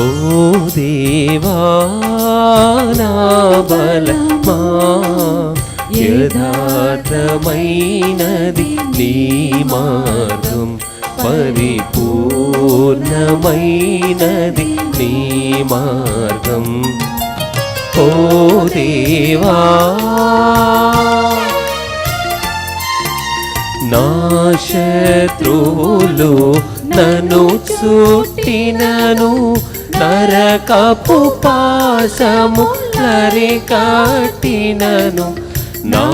ఓ దేవా నా బలమా, యథార్థమైనది నీ మార్గం, పరిపూర్ణమైనది నీ మార్గం. ఓ దేవా నా శత్రువులు నన్ను చుట్టినను, నరకపు పాశము కట్టినను. నా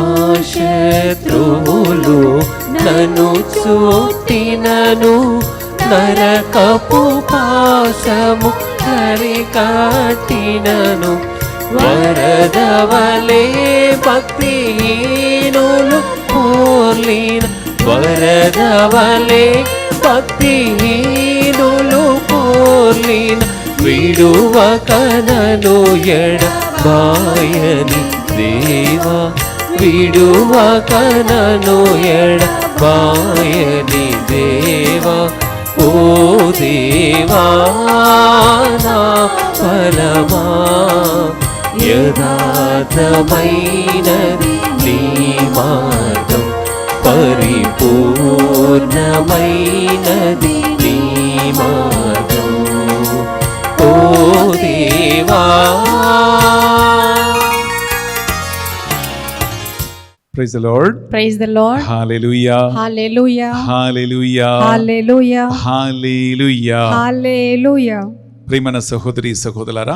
శత్రువులు నన్ను చుట్టినను, నరకపు పాశము కట్టినను. వరదవలే భక్తిహీనులు పోర్లిన, వరదవలే భక్తిహీనులు పోర్లిన. విడువక నన్ను ఎడబాయని దేవా, విడువక నన్ను ఎడబాయని దేవా. ఓ దేవా నా బలమా, యథార్థమైనది నీ మార్గం, పరిపూర్ణమైనది నీ మార్గం. ఓ దేవా. Praise the Lord. Praise the Lord. Hallelujah. Hallelujah. Hallelujah. Hallelujah. Hallelujah. Hallelujah. ప్రియమైన సహోదరి సహోదరులారా,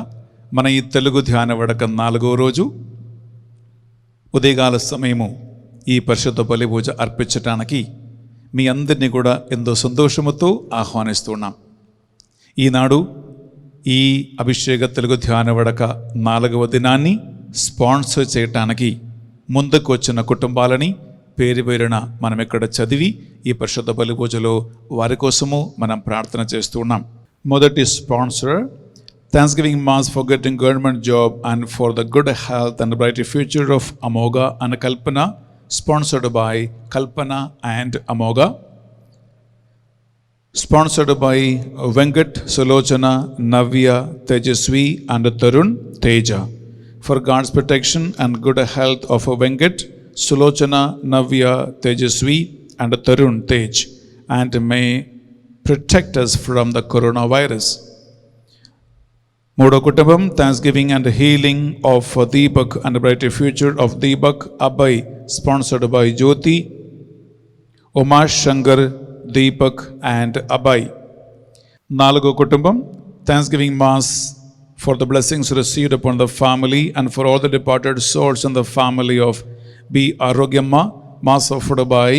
మన ఈ తెలుగు ధ్యాన వడక 4వ రోజు ఉదయకాల సమయము ఈ పరిశుద్ధ బలి పూజ అర్పించటానికి మీ అందరినీ కూడా ఎంతో సంతోషముతో ఆహ్వానిస్తున్నాం. ఈనాడు ఈ అభిషేక తెలుగు ధ్యాన వడక 4వ దినాన్ని స్పాన్సర్ చేయటానికి ముందుకు వచ్చిన కుటుంబాలని పేరు పేరున మనం ఇక్కడ చదివి ఈ పరిశుద్ధ బలి పూజలో వారి కోసము మనం ప్రార్థన చేస్తున్నాం. మొదటి sponsor, Thanksgiving Mass for getting government job and for the good health and bright future of Amoga and Kalpana, sponsored by Kalpana and Amoga. Sponsored by Venkat, Sulochana, Navya, Tejasvi and Tarun Teja. For God's protection and good health of Venkat, Sulochana, Navya, Tejasvi and Tarun Tej, and may protect us from the coronavirus. మూడో కుటుంబం, thanksgiving and healing of Deepak and bright future of Deepak అబ్బాయి, sponsored by Jyothi, Umesh Shankar, Deepak and అబ్బాయి. నాలుగో కుటుంబం, thanksgiving mass for the blessings received upon the family and for all the departed souls in the family of B Arogyamma, mass offered by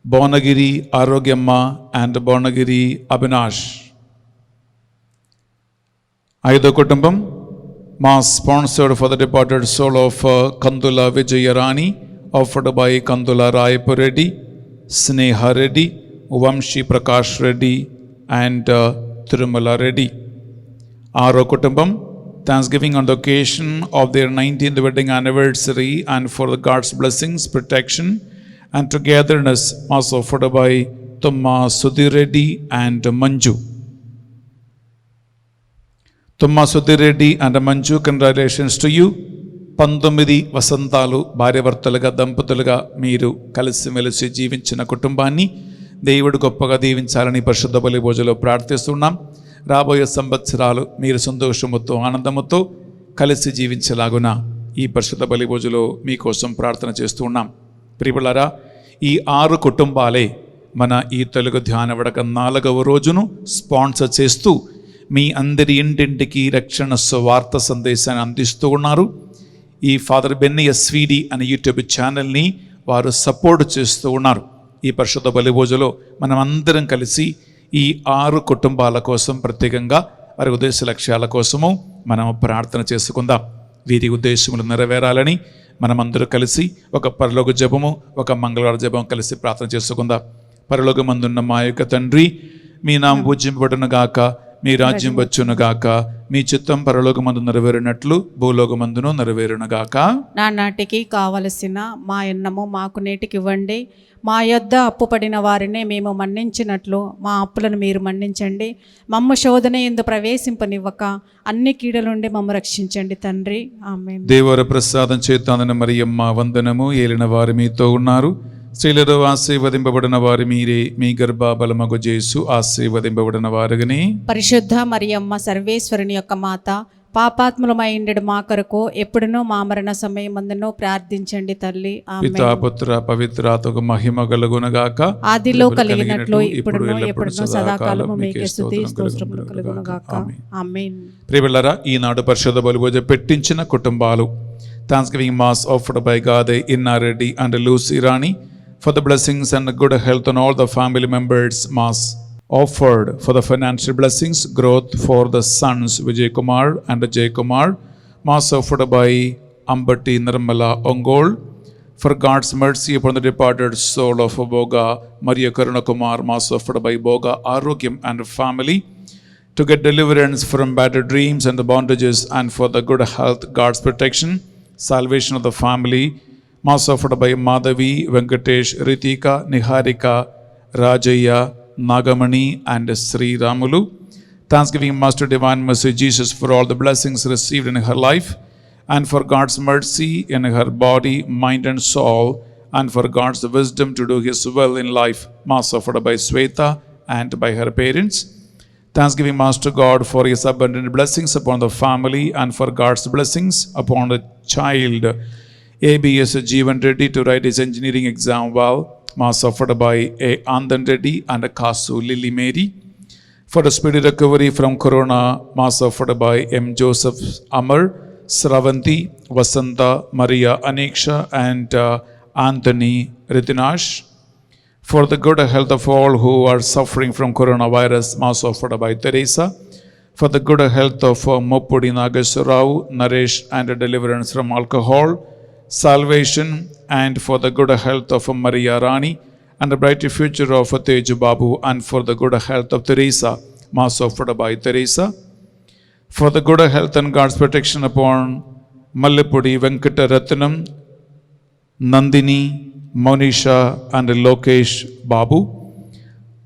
Bhuvanagiri Arogyamma and Bhuvanagiri Avinash. ఐదో కుటుంబం, mass sponsored for the departed soul of Kandula Vijayarani, offered by Kandula Rayapureddy, Sneha Reddy, Vamshi Prakash Reddy and Tirumala Reddy. ఆరో కుటుంబం, thanksgiving on the occasion of their 19th wedding anniversary and for the God's blessings, protection and togetherness, mass offered by Tumma Sudhir Reddy and Manju. తుమ్మా Sudheer Reddy and Manju, congratulations to you. 19 వసంతాలు భార్యాభర్తలుగా దంపతులుగా మీరు కలిసిమెలిసి జీవించిన కుటుంబాన్ని దేవుడు గొప్పగా దీవించాలని పరిశుద్ధ బలి పూజలో ప్రార్థిస్తున్నాం. రాబోయే సంవత్సరాలు మీరు సంతోషముతో ఆనందముతో కలిసి జీవించలాగున ఈ పరిశుద్ధ బలి పూజలో మీకోసం ప్రార్థన చేస్తున్నాం. ప్రియములారా, ఈ 6 కుటుంబాలే మన ఈ తెలుగు ధ్యాన వడక 4వ రోజును స్పాన్సర్ చేస్తూ మీ అందరి ఇంటింటికి రక్షణ స్వార్థ సందేశాన్ని అందిస్తూ ఉన్నారు. ఈ ఫాదర్ బెన్నీ ఎస్విడి అనే యూట్యూబ్ ఛానల్ని వారు సపోర్ట్ చేస్తూ ఉన్నారు. ఈ పరిశుద్ధ బలి పూజలో మనం అందరం కలిసి ఈ 6 కుటుంబాల కోసం ప్రత్యేకంగా వారి ఉద్దేశ లక్ష్యాల కోసము మనం ప్రార్థన చేసుకుందాం. వీరి ఉద్దేశములు నెరవేరాలని మనమందరూ కలిసి ఒక పరలోక జపము, ఒక మంగళవార జపం కలిసి ప్రార్థన చేసుకుందాం. పరలోకమందున్న మా యొక్క తండ్రి, మీ నామం పూజింపబడును గాక, మీ రాజ్యం వచ్చును గాక, మీ చిత్తం పరలోకమందు నెరవేరినట్లు భూలోకమందును నెరవేరునుగాక. నానాటికి కావలసిన మా అన్నము మాకు నేటికి ఇవ్వండి. మా యొద్ద అప్పుపడిన వారిని మేము మన్నించినట్లు మా అప్పులను మీరు మన్నించండి. మమ్మ శోధన యందు ప్రవేశింపనివ్వక అన్ని కీడుల నుండి మమ్మ రక్షించండి తండ్రి. ఆమేన్. దేవర ప్రసాదం చేతాందన మరియమ్మ వందనము. ఏలిన వారు మీతో ఉన్నారు. స్త్రీలలో ఆశీర్వదింపబడిన వారు మీరే. మీ గర్భఫలమగు యేసు ఆశీర్వదింపబడిన వారుగని. పరిశుద్ధ మరియమ్మ సర్వేశ్వరుని యొక్క మాత, పాపాత్ములమై ఉండెడు మా కొరకు ఎప్పుడునూ మా మరణ సమయమందును ప్రార్థించండి తల్లి. ఆమేన్. పితా పుత్ర పవిత్రాత్మకు మహిమ కలుగునగాక. ఆదిలో కలిగినట్లు ఇప్పుడును ఎప్పుడును సదాకాలము మీకే స్తుతి స్తోత్రములు కలుగునుగాక. ఆమేన్. ప్రియబిళ్ళారా, ఈనాడు పరిశుద్ధ బలిభోజ పెట్టించిన కుటుంబాలు. Thanksgiving mass offered by Gade Inna Reddy and Lucy Rani for the blessings and good health on all the family members. Mass offered for the financial blessings, growth for the sons Vijay Kumar and Jay Kumar. Mass offered by Ambati Nirmala Ongol for God's mercy upon the departed soul of Boga Maria Karuna Kumar. Mass offered by Boga Arogyam and family to get deliverance from bad dreams and the bondages, and for the good health, God's protection, salvation of the family. Mass offered by Madhavi, Venkatesh, Ritika, Niharika, Rajaya, Nagamani and Sri Ramulu. Thanksgiving Mass to Divine Mercy Jesus for all the blessings received in her life, and for God's mercy in her body, mind and soul, and for God's wisdom to do His will in life. Mass offered by Sweta and by her parents. Thanksgiving Mass to God for His abundant blessings upon the family, and for God's blessings upon the child ABS Jeevan Reddy to write his engineering exam well. Mass offered by A. Andan Reddy and a Kasu Lily Mary. For the speedy recovery from Corona, Mass offered by M. Joseph Amar, Sravanti, Vasanta, Maria Aneksha and Anthony Ritinash. For the good health of all who are suffering from coronavirus, Mass offered by Teresa. For the good health of Mopudi Nageswarao, Naresh and deliverance from alcohol, salvation, and for the good health of Maria Rani and the bright future of Tej Babu, and for the good health of Teresa. Mass offered by Teresa. For the good health and God's protection upon Mallipudi Venkata Ratnam, Nandini, Monisha and Lokesh Babu.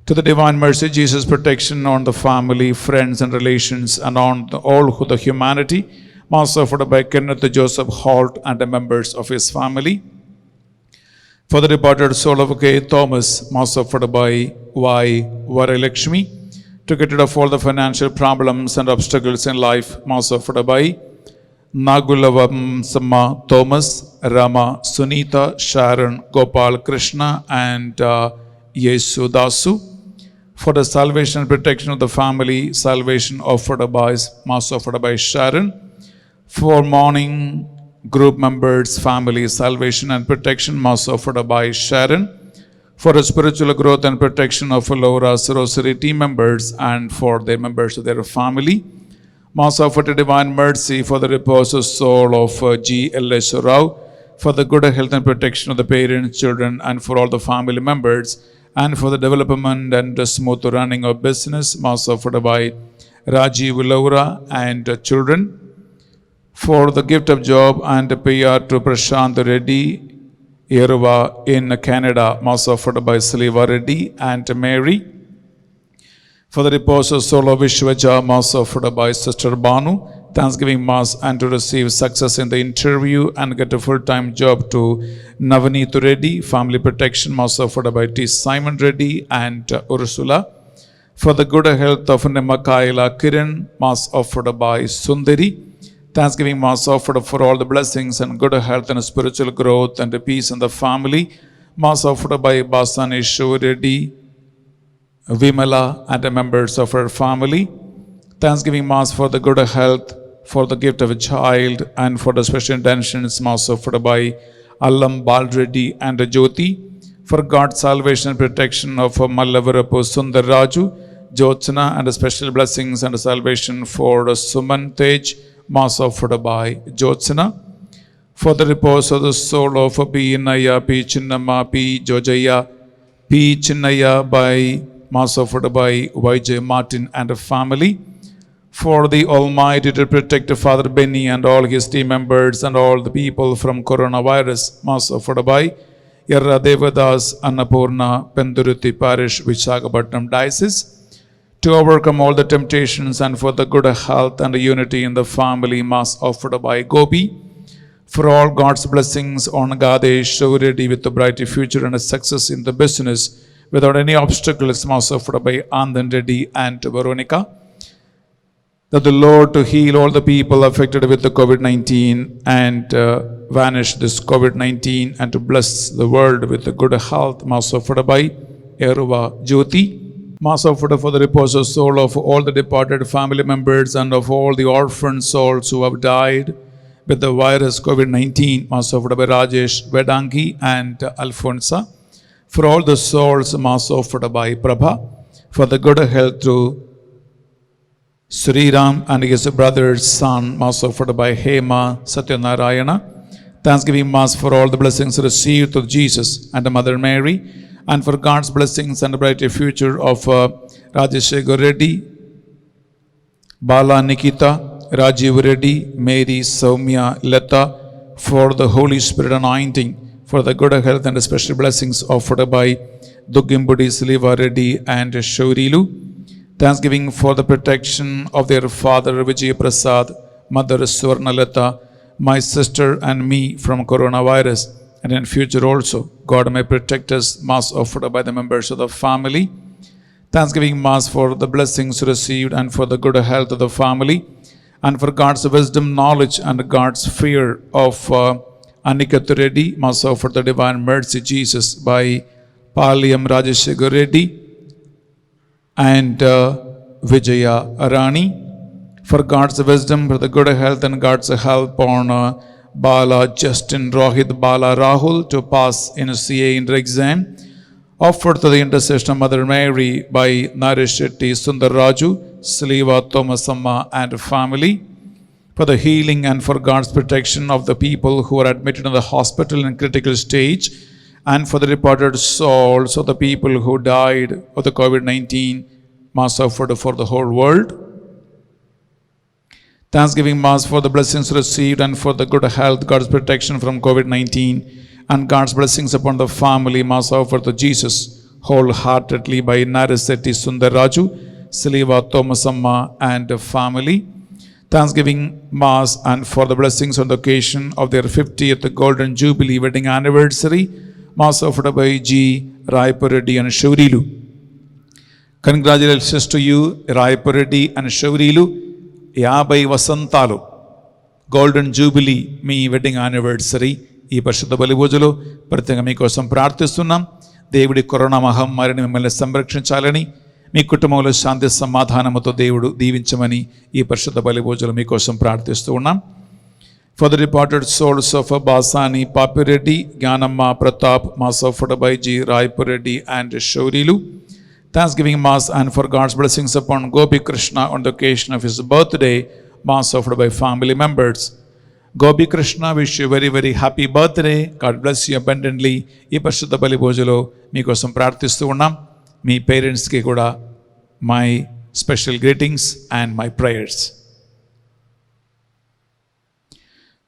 To the Divine Mercy Jesus protection on the family, friends and relations, and on all who the humanity. Mass offered by Kenneth Joseph Holt and the members of his family. For the departed soul of K. Thomas, Mass offered by Y. Varalakshmi. To get rid of all the financial problems and obstacles in life, Mass offered by Nagulavam Samma Thomas, Rama, Sunita, Sharon, Gopal, Krishna and Yesu Dasu. For the salvation and protection of the family, salvation offered by Mass offered by Sharon. For morning group members, family, salvation and protection, Mass offered by Sharon. For a spiritual growth and protection of Laura's Rosary team members and for their members of their family, Mass offered to Divine Mercy for the repose of soul of G. L.S. Rao, for the good health and protection of the parents, children, and for all the family members, and for the development and the smooth running of business, Mass offered by Rajiv Laura and children. For the gift of job and PR to Prashant Reddy, Yeruva in Canada, Mass offered by Saliva Reddy and Mary. For the repose of soul of Vishwaja, Mass offered by Sister Banu. Thanksgiving Mass and to receive success in the interview and get a full-time job to Navaneet Reddy. Family protection, Mass offered by T. Simon Reddy and Ursula. For the good health of Nemakaila Kiran, Mass offered by Sundari. Thanksgiving Mass offered for all the blessings and good health and spiritual growth and peace in the family. Mass offered by Basaneshu Reddy, Vimala and the members of her family. Thanksgiving Mass for the good health, for the gift of a child, and for the special intentions, Mass offered by Allam Balreddy and Jyoti. For God's salvation and protection of Mallavarapu Sundar Raju, Jyotsana, and the special blessings and salvation for Suman Tej, Mass offered by Jyotsana. For the repose of the soul of P. Naya, P. Chinnamma, P. Jojaya, P. Chinnaya by Mass offered by Y.J. Martin and a family. for the Almighty to protect Father Benny and all his team members and all the people from coronavirus. Mass offered by Yerra Devadas Annapurna Penduruthi Parish, Visakhapatnam Diocese, to overcome all the temptations and for the good health and unity in the family. Mass offered by Gopi, for all God's blessings on Gadesh, surety with a bright future and a success in the business without any obstacles. Mass offered by Andan Reddy and Veronica, that the Lord to heal all the people affected with the COVID-19 and vanish this COVID-19 and to bless the world with the good health. Mass offered by Eruva Jyoti. Mass offered for the repose of soul of all the departed family members and of all the orphan souls who have died with the virus COVID-19. Mass offered by Rajesh, Vedangi and Alfonsa. For all the souls, Mass offered by Prabha, for the good health through Sriram and his brother's son. Mass offered by Hema Satyanarayana. Thanksgiving Mass for all the blessings received through Jesus and Mother Mary, and for God's blessings and the bright future of Rajeshekar Reddy, Bala Nikita, Rajiv Reddy, Mary, Soumya, Leta, for the Holy Spirit anointing, for the good health and special blessings offered by Dugimbudi, Siliva Reddy and Shaurilu. Thanksgiving for the protection of their father Vijay Prasad, Mother Swarnalata, my sister and me from coronavirus, and in future also God may protect us. Mass offered by the members of the family. Thanksgiving Mass for the blessings received and for the good health of the family, and for God's wisdom, knowledge and God's fear of Anikat Reddy. Mass offered the Divine Mercy Jesus by Palyam Rajeshekar Reddy and Vijaya Arani. For God's wisdom, for the good health and God's help on Bala Justin Rohit Bala Rahul to pass in CA inter exam. Offered to the intercession of Mother Mary by Naresh Shetty Sundar Raju, Sliva Thomasamma and family. For the healing and for God's protection of the people who are admitted in the hospital in critical stage, and for the departed souls of the people who died of the COVID-19. Mass offered for the whole world. Thanksgiving Mass for the blessings received and for the good health, God's protection from COVID-19 and God's blessings upon the family. Mass offered to Jesus wholeheartedly by Narasetti Sundar Raju, Siliva Thomasamma and family. Thanksgiving Mass and for the blessings on the occasion of their 50th Golden Jubilee wedding anniversary. Mass offered by G. Raipureddy and Shaurilu. Congratulations to you, Raipureddy and Shaurilu. 50 Vasanthalu golden jubilee me wedding anniversary. ఈ పరిశుద్ధ బలి పూజలో ప్రత్యేకంగా మీకోసం ప్రార్థిస్తున్నాం. దేవుడి corona మహమ్మారిని మిమ్మల్ని సంరక్షించాలని, మీ కుటుంబంలో శాంతి సమాధానముతో దేవుడు దీవించమని ఈ పరిశుద్ధ బలి పూజలో మీకోసం ప్రార్థిస్తూ ఉన్నాం. For the departed souls of Basani Papireddy, Gyanamma Pratap, Mass offered by G. Raipureddy and Shaurilu. Thanksgiving Mass and for God's blessings upon Gopi Krishna on the occasion of his birthday. Mass offered by family members. Gopi Krishna, wish you very very happy birthday. God bless you abundantly. ఈ పరిశుద్ధ బలి పూజలో మీకోసం ప్రార్థిస్తూ ఉన్నాం. మీ పేరెంట్స్కి కూడా my special greetings and my prayers.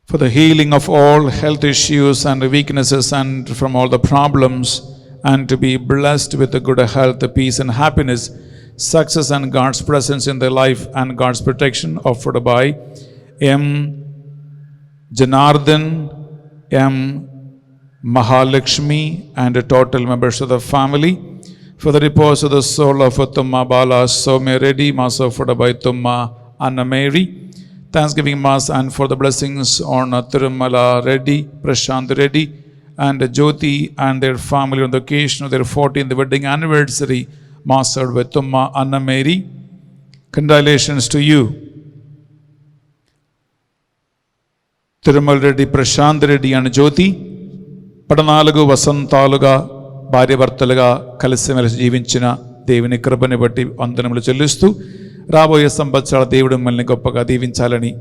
For the healing of all health issues and weaknesses and from all the problems, and to be blessed with the good health, peace and happiness, success and God's presence in their life and God's protection, offered by M. Janardhan, M. Mahalakshmi and the total members of the family. For the repose of the soul of Tumma Bala Soumya Reddy, Mass offered by Tumma Anna Mary. Thanksgiving Mass and for the blessings on Tirumala Reddy, Prashant Reddy and Jyoti and their family on the occasion of their 14th wedding anniversary. Mass served by Tumma Anna Mary. Congratulations to you, Tirumal Reddy, Prashant Reddy and Jyoti. 14 వసంతాలుగా భార్యాభర్తలుగా కలిసిమెలిసి జీవించిన దేవుని కృపని బట్టి వందనములు చెల్లిస్తూ, రాబోయే సంవత్సరాల దేవుడు మిమ్మల్ని గొప్పగా దీవించాలని,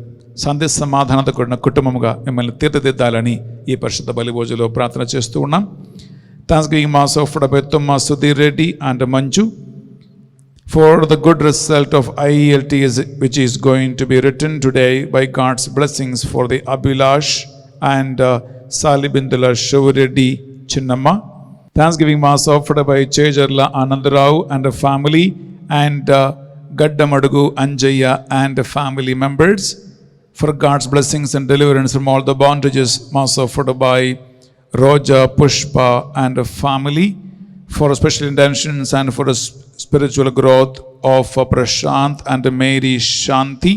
శాంతి సమాధానంతో కూడిన కుటుంబముగా మిమ్మల్ని తీర్చిదిద్దాలని ఈ పరిశుద్ధ బలి పూజలో ప్రార్థన చేస్తూ ఉన్నాం. Thanksgiving mass offered by తుమ్మా Sudheer Reddy and Manju. for the good result of IELT which is going to be written today by God's blessings for the Abhilash and Salibindula Shivareddy Chinnamma. Thanksgiving Mass offered by Chejarla Anandarao and a family and Gaddamadugu Anjaya and family members. For God's blessings and deliverance from all the bondages, Mass offered by Roja Pushpa and a family. For special intentions and for the spiritual growth of Prashant and Mary Shanti,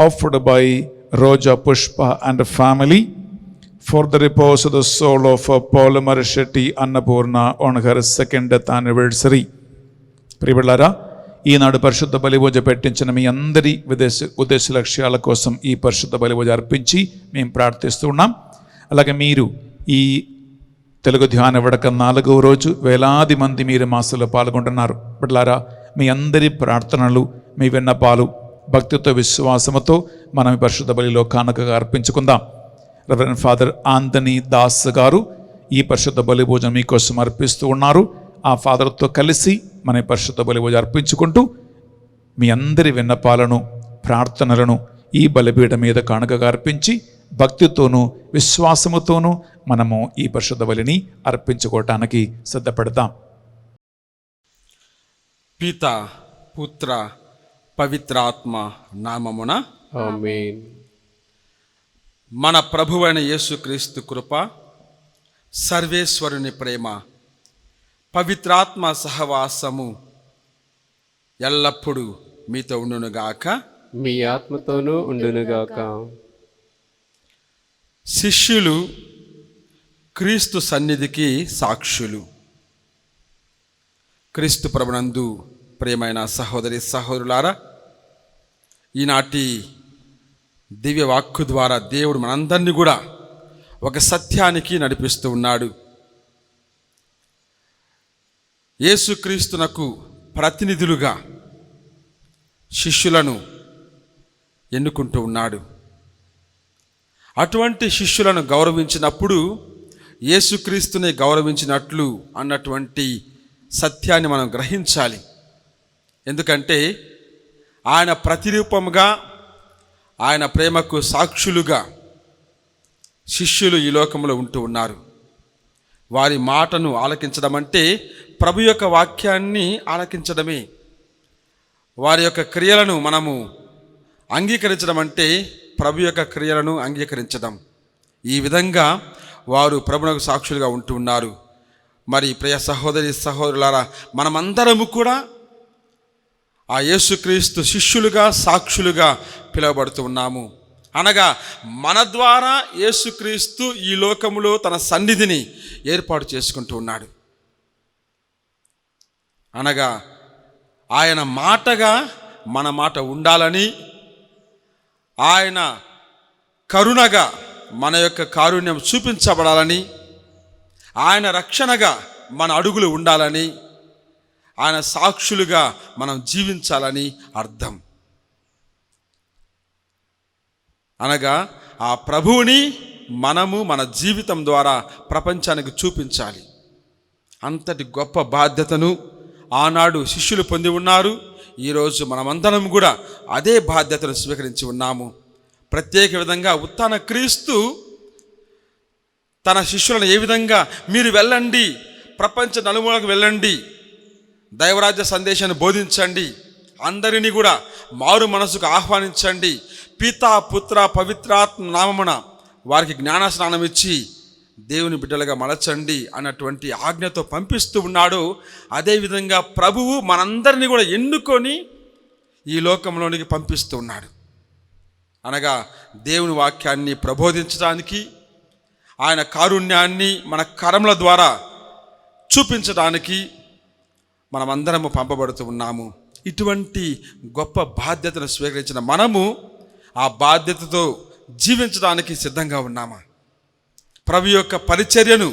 offered by Roja Pushpa and a family. For the repose of the soul of Paula Marishetti Annapurna on her 2nd death anniversary. ప్రియబిడ్డలారా, ఈనాడు పరిశుద్ధ బలిభోజ పెట్టించిన మీ అందరి ఉద్దేశ లక్ష్యాల కోసం ఈ పరిశుద్ధ బలిభోజ అర్పించి మేము ప్రార్థిస్తూ ఉన్నాం. అలాగే మీరు ఈ తెలుగు ధ్యాన విడక 4వ రోజు వేలాది మంది మీరు మాసంలో పాల్గొంటున్నారు. బిడ్డలారా, మీ అందరి ప్రార్థనలు, మీ విన్నపాలు భక్తితో విశ్వాసముతో మనం ఈ పరిశుద్ధ బలిలో కానుకగా అర్పించుకుందాం. రెవరెండ్ ఫాదర్ ఆంథనీ దాస్ గారు ఈ పరిశుద్ధ బలి భోజనం మీకోసం అర్పిస్తూ ఉన్నారు. ఆ ఫాదర్తో కలిసి మన ఈ పరిశుద్ధ బలి భోజనం అర్పించుకుంటూ మీ అందరి విన్నపాలను, ప్రార్థనలను ఈ బలిపీఠ మీద కానుకగా అర్పించి భక్తితోనూ విశ్వాసముతోనూ మనము ఈ పరిశుద్ధ బలిని అర్పించుకోవటానికి సిద్ధపడతాం. పిత పుత్ర పవిత్రాత్మ నామమున ఆమేన్. మన ప్రభువైన యేసుక్రీస్తు కృప, సర్వేశ్వరుని ప్రేమ, పవిత్రాత్మ సహవాసము ఎల్లప్పుడూ మీతో ఉండునుగాక. మీ ఆత్మతోనూ ఉండునుగాక. శిష్యులు క్రీస్తు సన్నిధికి సాక్షులు. క్రీస్తు ప్రభునందు ప్రియమైన సహోదరి సహోదరులారా, ఈనాటి దివ్య వాక్కు ద్వారా దేవుడు మనందరినీ కూడా ఒక సత్యానికి నడిపిస్తూ ఉన్నాడు. యేసుక్రీస్తునకు ప్రతినిధులుగా శిష్యులను ఎన్నుకుంటూ ఉన్నాడు. అటువంటి శిష్యులను గౌరవించినప్పుడు యేసుక్రీస్తుని గౌరవించినట్లు అన్నటువంటి సత్యాన్ని మనం గ్రహించాలి. ఎందుకంటే ఆయన ప్రతిరూపముగా, ఆయన ప్రేమకు సాక్షులుగా శిష్యులు ఈ లోకంలో ఉంటూ ఉన్నారు. వారి మాటను ఆలకించడం అంటే ప్రభు యొక్క వాక్యాన్ని ఆలకించడమే. వారి యొక్క క్రియలను మనము అంగీకరించడం అంటే ప్రభు యొక్క క్రియలను అంగీకరించడం. ఈ విధంగా వారు ప్రభువుకు సాక్షులుగా ఉంటూ ఉన్నారు. మరి ప్రియ సహోదరి సహోదరులారా, మనమందరము కూడా ఆ యేసుక్రీస్తు శిష్యులుగా, సాక్షులుగా పిలువబడుతూ ఉన్నాము. అనగా మన ద్వారా యేసుక్రీస్తు ఈ లోకములో తన సన్నిధిని ఏర్పాటు చేసుకుంటూ ఉన్నాడు. అనగా ఆయన మాటగా మన మాట ఉండాలని, ఆయన కరుణగా మన యొక్క కారుణ్యం చూపించబడాలని, ఆయన రక్షణగా మన అడుగులు ఉండాలని, ఆయన సాక్షులుగా మనం జీవించాలని అర్థం. అనగా ఆ ప్రభువుని మనము మన జీవితం ద్వారా ప్రపంచానికి చూపించాలి. అంతటి గొప్ప బాధ్యతను ఆనాడు శిష్యులు పొంది ఉన్నారు. ఈరోజు మనమందరం కూడా అదే బాధ్యతను స్వీకరించి ఉన్నాము. ప్రత్యేక విధంగా ఉత్థాన క్రీస్తు తన శిష్యులను ఏ విధంగా మీరు వెళ్ళండి, ప్రపంచ నలుమూలకు వెళ్ళండి, దైవరాజ్య సందేశాన్ని బోధించండి, అందరినీ కూడా మారు మనసుకు ఆహ్వానించండి, పితా పుత్ర పవిత్రాత్మ నామమున వారికి జ్ఞానస్నానం ఇచ్చి దేవుని బిడ్డలుగా మలచండి అన్నటువంటి ఆజ్ఞతో పంపిస్తూ ఉన్నాడు. అదేవిధంగా ప్రభువు మనందరినీ కూడా ఎన్నుకొని ఈ లోకంలోనికి పంపిస్తూ ఉన్నాడు. అనగా దేవుని వాక్యాన్ని ప్రబోధించడానికి, ఆయన కారుణ్యాన్ని మన కరముల ద్వారా చూపించడానికి మనమందరము పంపబడుతూ ఉన్నాము. ఇటువంటి గొప్ప బాధ్యతను స్వీకరించిన మనము ఆ బాధ్యతతో జీవించడానికి సిద్ధంగా ఉన్నామా? ప్రభు యొక్క పరిచర్యను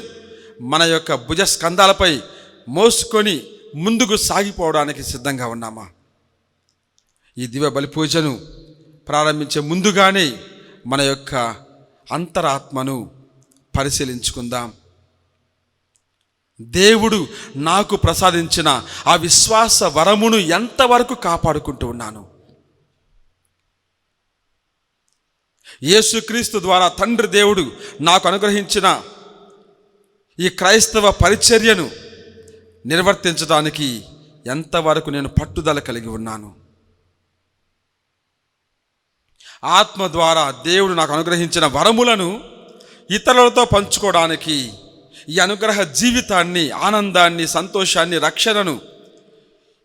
మన యొక్క భుజస్కంధాలపై మోసుకొని ముందుకు సాగిపోవడానికి సిద్ధంగా ఉన్నామా? ఈ దివ్య బలి పూజను ప్రారంభించే ముందుగానే మన యొక్క అంతరాత్మను పరిశీలించుకుందాం. దేవుడు నాకు ప్రసాదించిన ఆ విశ్వాస వరమును ఎంతవరకు కాపాడుకుంటూ ఉన్నాను? యేసుక్రీస్తు ద్వారా తండ్రి దేవుడు నాకు అనుగ్రహించిన ఈ క్రైస్తవ పరిచర్యను నిర్వర్తించడానికి ఎంతవరకు నేను పట్టుదల కలిగి ఉన్నాను? ఆత్మ ద్వారా దేవుడు నాకు అనుగ్రహించిన వరములను ఇతరులతో పంచుకోవడానికి, ఈ అనుగ్రహ జీవితాన్ని, ఆనందాన్ని, సంతోషాన్ని, రక్షణను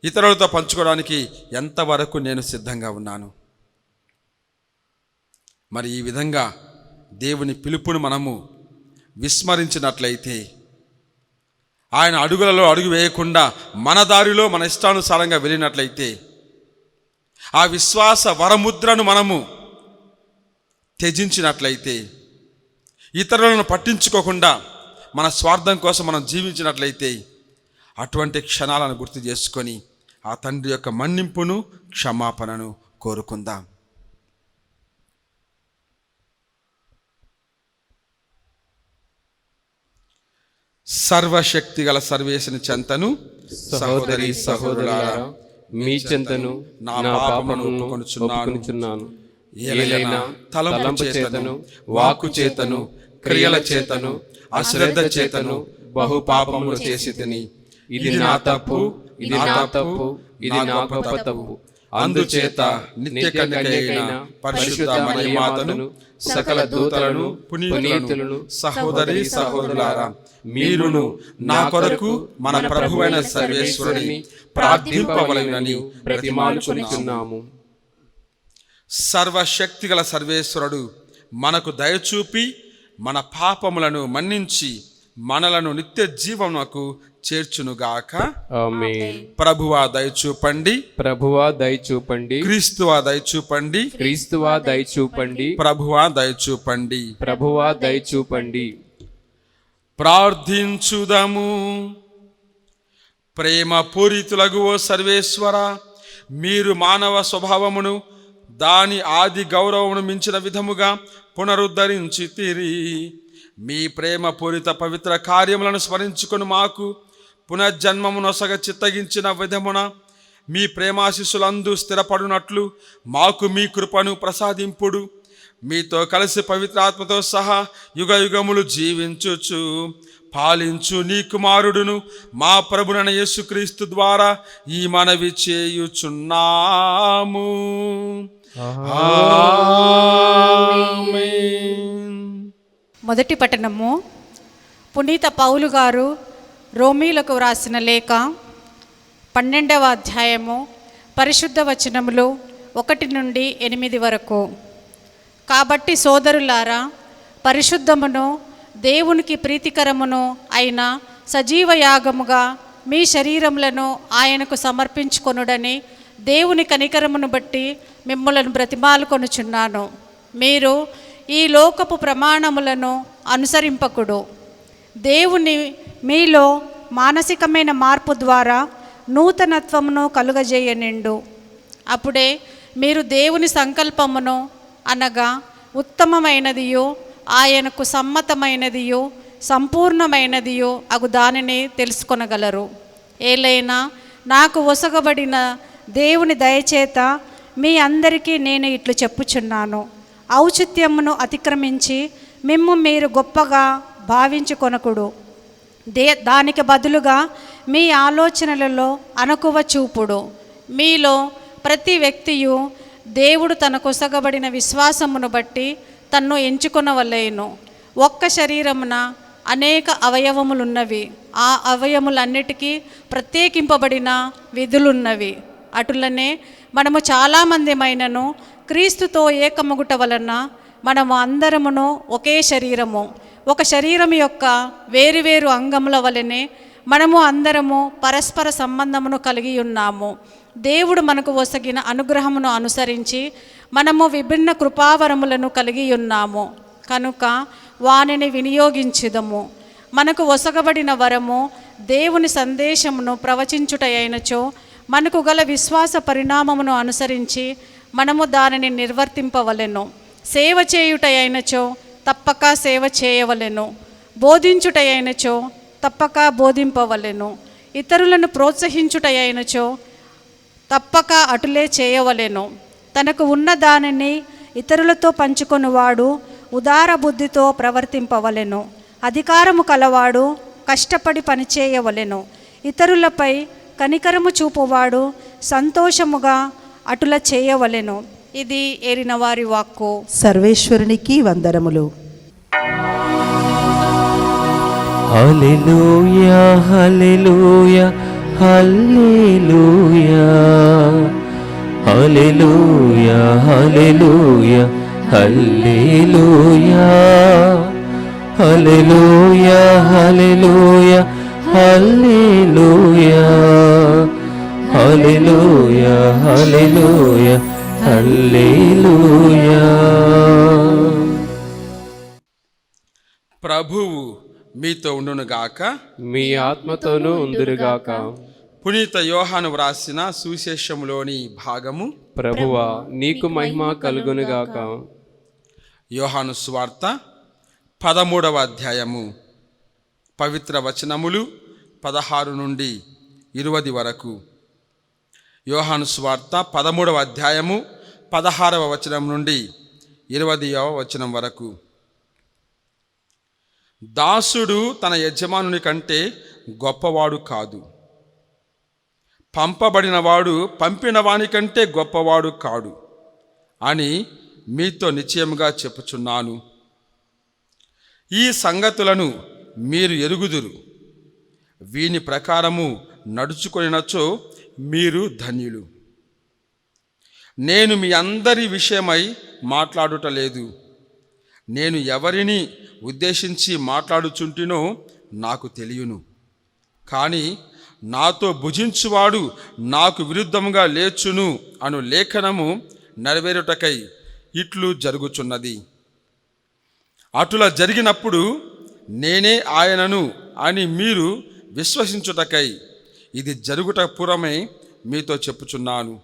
ఇతరులతో పంచుకోవడానికి ఎంతవరకు నేను సిద్ధంగా ఉన్నాను? మరి ఈ విధంగా దేవుని పిలుపును మనము విస్మరించినట్లయితే, ఆయన అడుగులలో అడుగు వేయకుండా మన దారిలో మన ఇష్టానుసారంగా వెళ్ళినట్లయితే, ఆ విశ్వాస వరముద్రను మనము త్యజించినట్లయితే, ఇతరులను పట్టించుకోకుండా మన స్వార్థం కోసం మనం జీవించినట్లయితే, అటువంటి క్షణాలను గుర్తు చేసుకొని ఆ తండ్రి యొక్క మన్నింపును, క్షమాపణను కోరుకుందాం. సర్వశక్తి గల సర్వేశని చెంతను సహోదరి సహోదరులారా, మీ చెంతను నా పాపమును ఒప్పుకొనుచున్నాను. ఏలైనా తలంపు చేతను, వాక్కు చేతను, క్రియల చేతను, అశ్రద్ధ చేతను బహు పాపములు చేసి తిని, ఇది నా తప్పు, ఇది నా తప్పు, ఇది నా గొప్ప తప్పు. అందుచేత నిత్య కన్యకైన పరిశుద్ధ మరియమాతను, సకల దూతలను, పునీతులను, సహోదరి సహోదరులారా, మీరును నా కొరకు మన ప్రభువైన సర్వేశ్వరుని ప్రార్థింపవలెనని బ్రతిమాలుకొనుచున్నాము. సర్వశక్తిగల సర్వేశ్వరుడు మనకు దయచూపి మన పాపములను మన్నించి మనలను నిత్య జీవమునకు చేర్చునుగాక. ఆమేన్. ప్రభువా దయచూపండి, ప్రభువా దయచూపండి, క్రీస్తువా దయచూపండి, క్రీస్తువా దయచూపండి, ప్రభువా దయచూపండి. ప్రభువా దయచూపండి. ప్రార్థించుదము. ప్రేమ పూరితులగు ఓ సర్వేశ్వర, మీరు మానవ స్వభావమును దాని ఆది గౌరవమును మించిన విధముగా పునరుద్ధరించితిరి. మీ ప్రేమ పూరిత పవిత్ర కార్యములను స్మరించుకొని మాకు పునర్జన్మమునొసగ చిత్తగించిన విధమున మీ ప్రేమాశిస్సులందు స్థిరపడునట్లు మాకు మీ కృపను ప్రసాదింపుడు. మీతో కలిసి పవిత్రాత్మతో సహా యుగ యుగములు జీవించుచు పాలించు నీ కుమారుడును మా ప్రభునైన యేసుక్రీస్తు ద్వారా ఈ మనవి చేయుచున్నాము. ఆమేన్. మొదటి పట్టణము. పునీత పౌలు గారు రోమీలకు వ్రాసిన లేఖ 12వ అధ్యాయము పరిశుద్ధ వచనములు 1 నుండి 8 వరకు. కాబట్టి సోదరులారా, పరిశుద్ధమును దేవునికి ప్రీతికరమును అయిన సజీవ యాగముగా మీ శరీరములను ఆయనకు సమర్పించుకొనుడని దేవుని కనికరమును బట్టి మిమ్మలను బ్రతిమాలుకొనుచున్నాను. మీరు ఈ లోకపు ప్రమాణములను అనుసరింపకుడు, దేవుని మీలో మానసికమైన మార్పు ద్వారా నూతనత్వమును కలుగజేయనిండు. అప్పుడే మీరు దేవుని సంకల్పమును అనగా ఉత్తమమైనదియు ఆయనకు సమ్మతమైనదియు సంపూర్ణమైనదియు అగు దానిని తెలుసుకొనగలరు. ఏలైనా నాకు ఒసగబడిన దేవుని దయచేత మీ అందరికీ నేను ఇట్లు చెప్పుచున్నాను. ఔచిత్యమును అతిక్రమించి మిమ్ము మీరు గొప్పగా భావించుకొనకుడు. దానికి బదులుగా మీ ఆలోచనలలో అణకువ చూపుడు. మీలో ప్రతి వ్యక్తియు దేవుడు తనకొసగబడిన విశ్వాసమును బట్టి తన్ను ఎంచుకొనవలెను. ఒక్క శరీరమున అనేక అవయవములున్నవి, ఆ అవయములన్నిటికీ ప్రత్యేకింపబడిన విధులున్నవి. అటులనే మనము చాలామందిమైనను క్రీస్తుతో ఏకమగుట వలన మనము అందరమును ఒకే శరీరము, ఒక శరీరం యొక్క వేరువేరు అంగముల వలనే మనము అందరము పరస్పర సంబంధమును కలిగి ఉన్నాము. దేవుడు మనకు ఒసగిన అనుగ్రహమును అనుసరించి మనము విభిన్న కృపావరములను కలిగి ఉన్నాము కనుక వానిని వినియోగించుదము. మనకు ఒసగబడిన వరము దేవుని సందేశమును ప్రవచించుట అయినచో మనకు గల విశ్వాస పరిణామమును అనుసరించి మనము దానిని నిర్వర్తింపవలెను. సేవ చేయుట అయినచో తప్పక సేవ చేయవలెను. బోధించుట అయినచో తప్పక బోధింపవలెను. ఇతరులను ప్రోత్సహించుటయైనచో తప్పక అటులే చేయవలెను. తనకు ఉన్న దానిని ఇతరులతో పంచుకొనువాడు ఉదార బుద్ధితో ప్రవర్తింపవలెను. అధికారము కలవాడు కష్టపడి పనిచేయవలెను. ఇతరులపై కనికరము చూపువాడు సంతోషముగా అటుల చేయవలెను. ఇది ఏరిన వారి వాక్కు. సర్వేశ్వరునికి వందనములు. హల్లెలూయా hallelujah hallelujah hallelujah hallelujah hallelujah hallelujah hallelujah hallelujah hallelujah hallelujah హల్లెలూయా. ప్రభువు మీతో ఉండునుగాక. మీ ఆత్మతోనూ ఉందురుగాక. పునీత యోహాను వ్రాసిన సువిశేషములోని భాగము. ప్రభువా నీకు మహిమ కలుగునుగాక. యోహాను సువార్త 13వ అధ్యాయము పవిత్ర వచనములు 16 నుండి 20 వరకు. యోహాను సువార్త 13వ అధ్యాయము 16వ వచనం నుండి 20వ వచనం వరకు. దాసుడు తన యజమానుని కంటే గొప్పవాడు కాదు, పంపబడినవాడు పంపిన వాని కంటే గొప్పవాడు కాడు అని మీతో నిశ్చయముగా చెప్పుచున్నాను. ఈ సంగతులను మీరు ఎరుగుదురు. వీని ప్రకారము నడుచుకొనినచో మీరు ధన్యులు. నేను మీ అందరి విషయమై మాట్లాడుటలేదు. నేను ఎవరిని ఉద్దేశించి మాట్లాడుచుంటినో నాకు తెలియను. కానీ నాతో భుజించువాడు నాకు విరుద్ధముగా లేచును అను లేఖనము నెరవేరుటకై ఇట్లు జరుగుచున్నది. అటులా జరిగినప్పుడు నేనే ఆయనను అని మీరు విశ్వసించుటకై ఇది జరుగుట పూర్వమే మీతో చెప్పుచున్నాను.